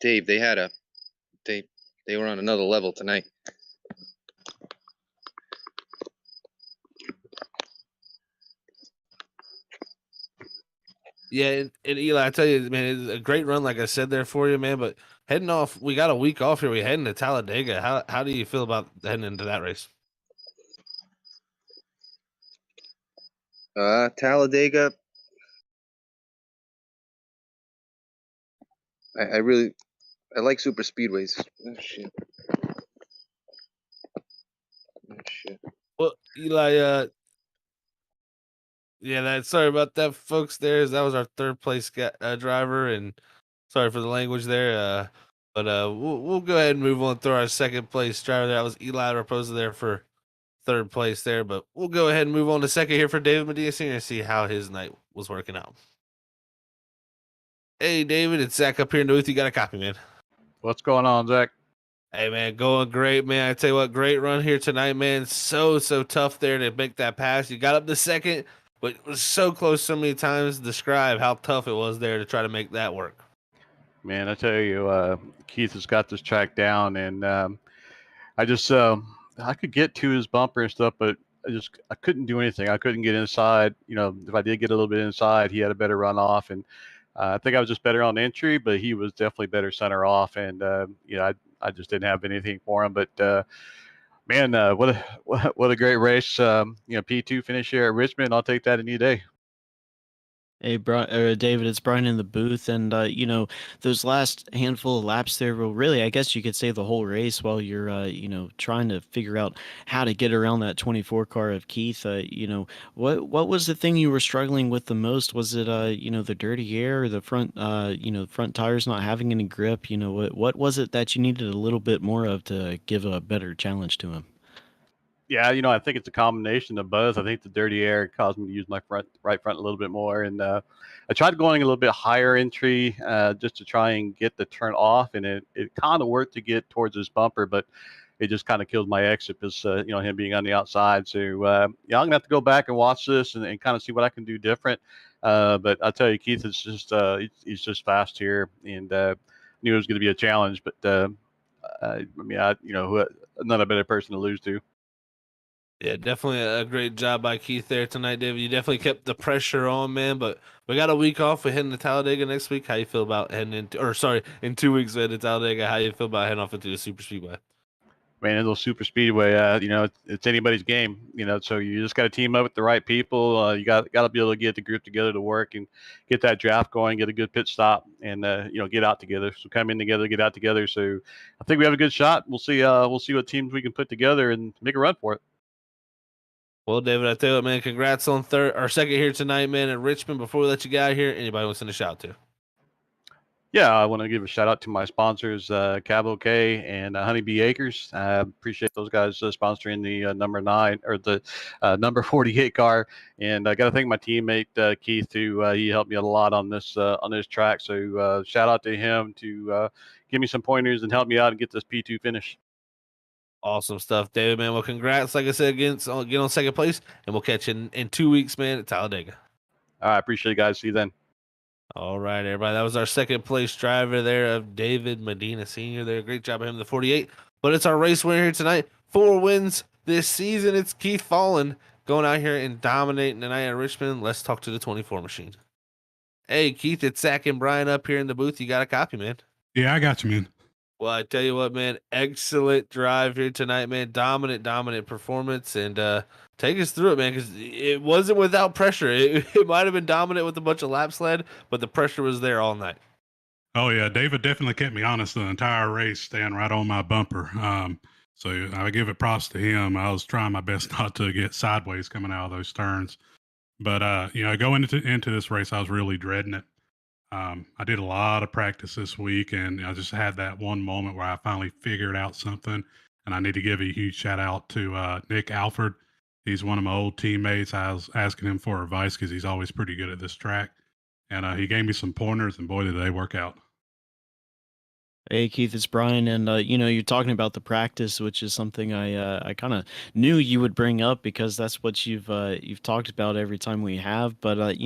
Dave, they were on another level tonight. Yeah, and Eli, I tell you, man, it's a great run, like I said there for you, man. But heading off, we got a week off here. We're heading to Talladega. How do you feel about heading into that race? Talladega. I like super speedways. Oh shit. Oh shit. Well, Eli, yeah, sorry about that, folks. That was our third place driver, and sorry for the language there. But we'll go ahead and move on through our second place driver. That was Eli Raposa there for third place there, but we'll go ahead and move on to second here for David Medina Sr. and see how his night was working out. Hey, David, it's Zach up here in the booth. You got a copy, man. What's going on, Zach? Hey, man, going great, man. I tell you what, great run here tonight, man. So tough there to make that pass. You got up to second, but it was so close so many times. Describe how tough it was there to try to make that work. Man, I tell you, Keith has got this track down, and I could get to his bumper and stuff, but I couldn't do anything. I couldn't get inside. You know, if I did get a little bit inside, he had a better run off, and I think I was just better on entry, but he was definitely better center off, and I just didn't have anything for him. But man, what a great race! P2 finish here at Richmond. I'll take that any day. Hey, David, it's Brian in the booth, and those last handful of laps there, well, really, I guess you could say the whole race while you're, trying to figure out how to get around that 24 car of Keith. What was the thing you were struggling with the most? Was it, the dirty air, or the front, front tires not having any grip? What was it that you needed a little bit more of to give a better challenge to him? Yeah, I think it's a combination of both. I think the dirty air caused me to use my right front a little bit more, and I tried going a little bit higher entry just to try and get the turn off, and it kind of worked to get towards his bumper, but it just kind of killed my exit because him being on the outside. So I'm gonna have to go back and watch this and kind of see what I can do different. But I'll tell you, Keith is just he's just fast here, and knew it was going to be a challenge, but not a better person to lose to. Yeah, definitely a great job by Keith there tonight, David. You definitely kept the pressure on, man. But we got a week off. We're heading to Talladega next week. How you feel about heading in 2 weeks we're heading to Talladega? How you feel about heading off into the super speedway? Man, a little super speedway, it's anybody's game, so you just got to team up with the right people. You got to be able to get the group together to work and get that draft going, get a good pit stop, and get out together. So come in together, get out together. So I think we have a good shot. We'll see what teams we can put together and make a run for it. Well, David, I tell you what, man, congrats on second here tonight, man, at Richmond. Before we let you get out of here, anybody want to send a shout to? Yeah, I want to give a shout out to my sponsors, Cabo K and Honeybee Acres. I appreciate those guys sponsoring the number 9 or the number 48 car. And I got to thank my teammate Keith, who he helped me a lot on this track. So shout out to him to give me some pointers and help me out and get this P2 finish. Awesome stuff, David, man. Well, congrats, like I said, get on second place, and we'll catch you in 2 weeks, man, at Talladega. All right, appreciate you guys. See you then. All right, everybody. That was our second place driver there of David Medina Sr. there. Great job of him, the 48. But it's our race winner here tonight. 4 wins this season. It's Keith Fallen going out here and dominating tonight at Richmond. Let's talk to the 24 machine. Hey, Keith, it's Zach and Brian up here in the booth. You got a copy, man? Yeah, I got you, man. Well, I tell you what, man, excellent drive here tonight, man. Dominant performance, and take us through it, man, because it wasn't without pressure. It might have been dominant with a bunch of laps led, but the pressure was there all night. Oh, yeah, David definitely kept me honest the entire race, staying right on my bumper. So I give it props to him. I was trying my best not to get sideways coming out of those turns. But going into this race, I was really dreading it. I did a lot of practice this week, and I just had that one moment where I finally figured out something. And I need to give a huge shout out to Nick Alford. He's one of my old teammates. I was asking him for advice because he's always pretty good at this track, and he gave me some pointers, and boy, did they work out. Hey Keith, it's Brian, and you're talking about the practice, which is something I kind of knew you would bring up because that's what you've talked about every time we have. But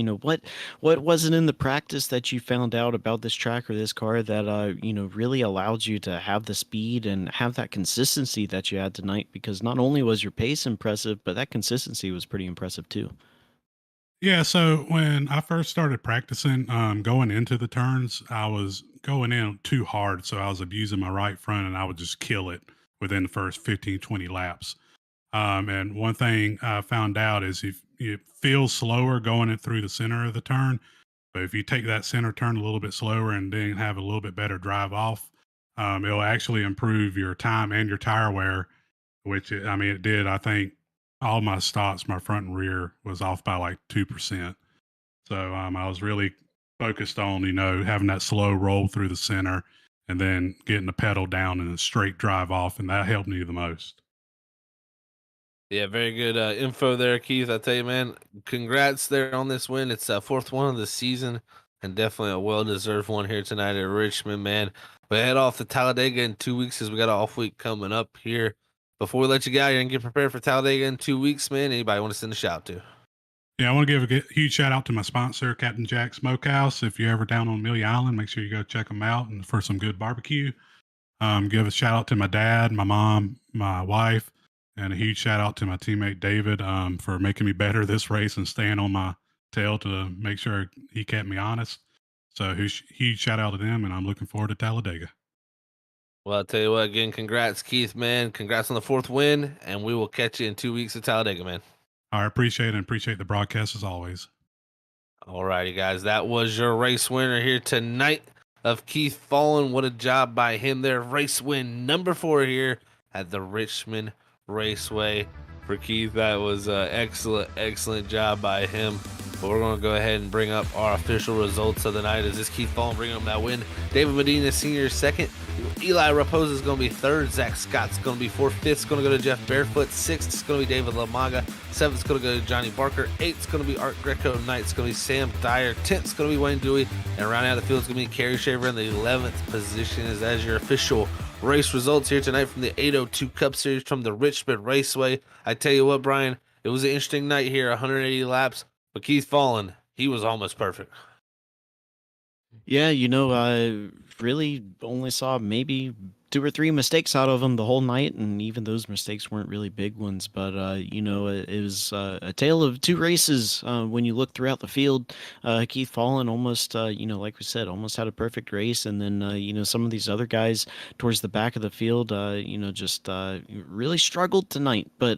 what was it in the practice that you found out about this track or this car that really allowed you to have the speed and have that consistency that you had tonight? Because not only was your pace impressive, but that consistency was pretty impressive too. Yeah, so when I first started practicing, going into the turns, I was going in too hard. So I was abusing my right front and I would just kill it within the first 15, 20 laps. And one thing I found out is if it feels slower going it through the center of the turn, but if you take that center turn a little bit slower and then have a little bit better drive off, it'll actually improve your time and your tire wear, which it did. I think all my stops, my front and rear, was off by like 2%. So I was really focused on having that slow roll through the center and then getting the pedal down and a straight drive off, and that helped me the most. Yeah, very good info there, Keith. I tell you, man, congrats there on this win. It's fourth one of the season, and definitely a well-deserved one here tonight at Richmond, man. We head off to Talladega in 2 weeks as we got an off week coming up here. Before we let you go out here and get prepared for Talladega in 2 weeks, man, anybody want to send a shout to? Yeah, I want to give a huge shout out to my sponsor, Captain Jack Smokehouse. If you're ever down on Amelia Island, make sure you go check them out and for some good barbecue. Give a shout out to my dad, my mom, my wife, and a huge shout out to my teammate David for making me better this race and staying on my tail to make sure he kept me honest. So huge shout out to them, and I'm looking forward to Talladega. Well, I'll tell you what, again, congrats, Keith, man. Congrats on the fourth win, and we will catch you in 2 weeks at Talladega, man. I appreciate it and appreciate the broadcast as always. All righty, guys. That was your race winner here tonight of Keith Fallen. What a job by him there. Race win number 4 here at the Richmond Raceway. For Keith, that was an excellent job by him. But we're going to go ahead and bring up our official results of the night. Is this Keith Fallen bringing him that win? David Medina, senior, second. Eli Raposa is going to be third. Zach Scott's going to be fourth. Fifth's going to go to Jeff Barefoot. Sixth is going to be David Lamaga. Seventh's going to go to Johnny Barker. Eighth's going to be Art Greco. Ninth's going to be Sam Dyer. 10th's going to be Wayne Dewey. And rounding out the field is going to be Kerry Shaver in the 11th position. As your official race results here tonight from the 802 Cup Series from the Richmond Raceway. I tell you what, Brian, it was an interesting night here, 180 laps, but Keith Fallen, he was almost perfect. Yeah, I really only saw maybe 2 or 3 mistakes out of him the whole night, and even those mistakes weren't really big ones. But it was a tale of 2 races. When you look throughout the field, Keith Fallen almost, like we said, almost had a perfect race, and then some of these other guys towards the back of the field, just really struggled tonight. But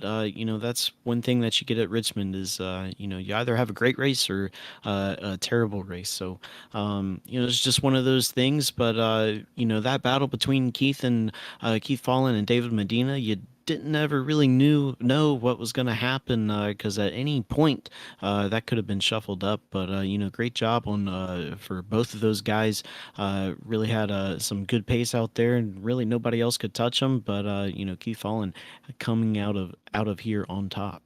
that's one thing that you get at Richmond is you either have a great race or a terrible race. So it's just one of those things. But that battle between Keith Fallen and David Medina, you didn't ever really know what was going to happen because at any point that could have been shuffled up. But great job on for both of those guys. Really had some good pace out there, and really nobody else could touch them. But Keith Fallen coming out of here on top.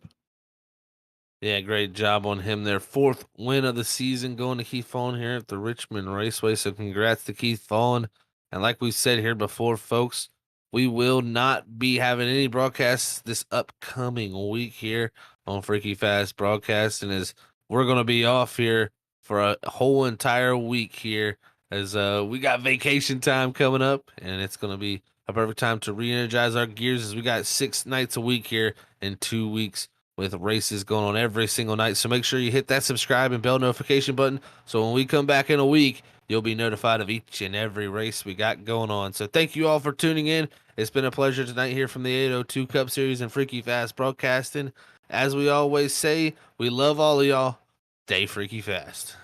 Yeah, great job on him there. 4th win of the season going to Keith Fallen here at the Richmond Raceway. So congrats to Keith Fallen. And like we said here before, folks, we will not be having any broadcasts this upcoming week here on Freaky Fast Broadcasting, as we're going to be off here for a whole entire week here, as we got vacation time coming up, and it's going to be a perfect time to re-energize our gears, as we got 6 nights a week here in 2 weeks with races going on every single night. So make sure you hit that subscribe and bell notification button, so when we come back in a week, you'll be notified of each and every race we got going on. So thank you all for tuning in. It's been a pleasure tonight here from the 802 Cup Series and Freaky Fast Broadcasting. As we always say, we love all of y'all. Stay freaky fast.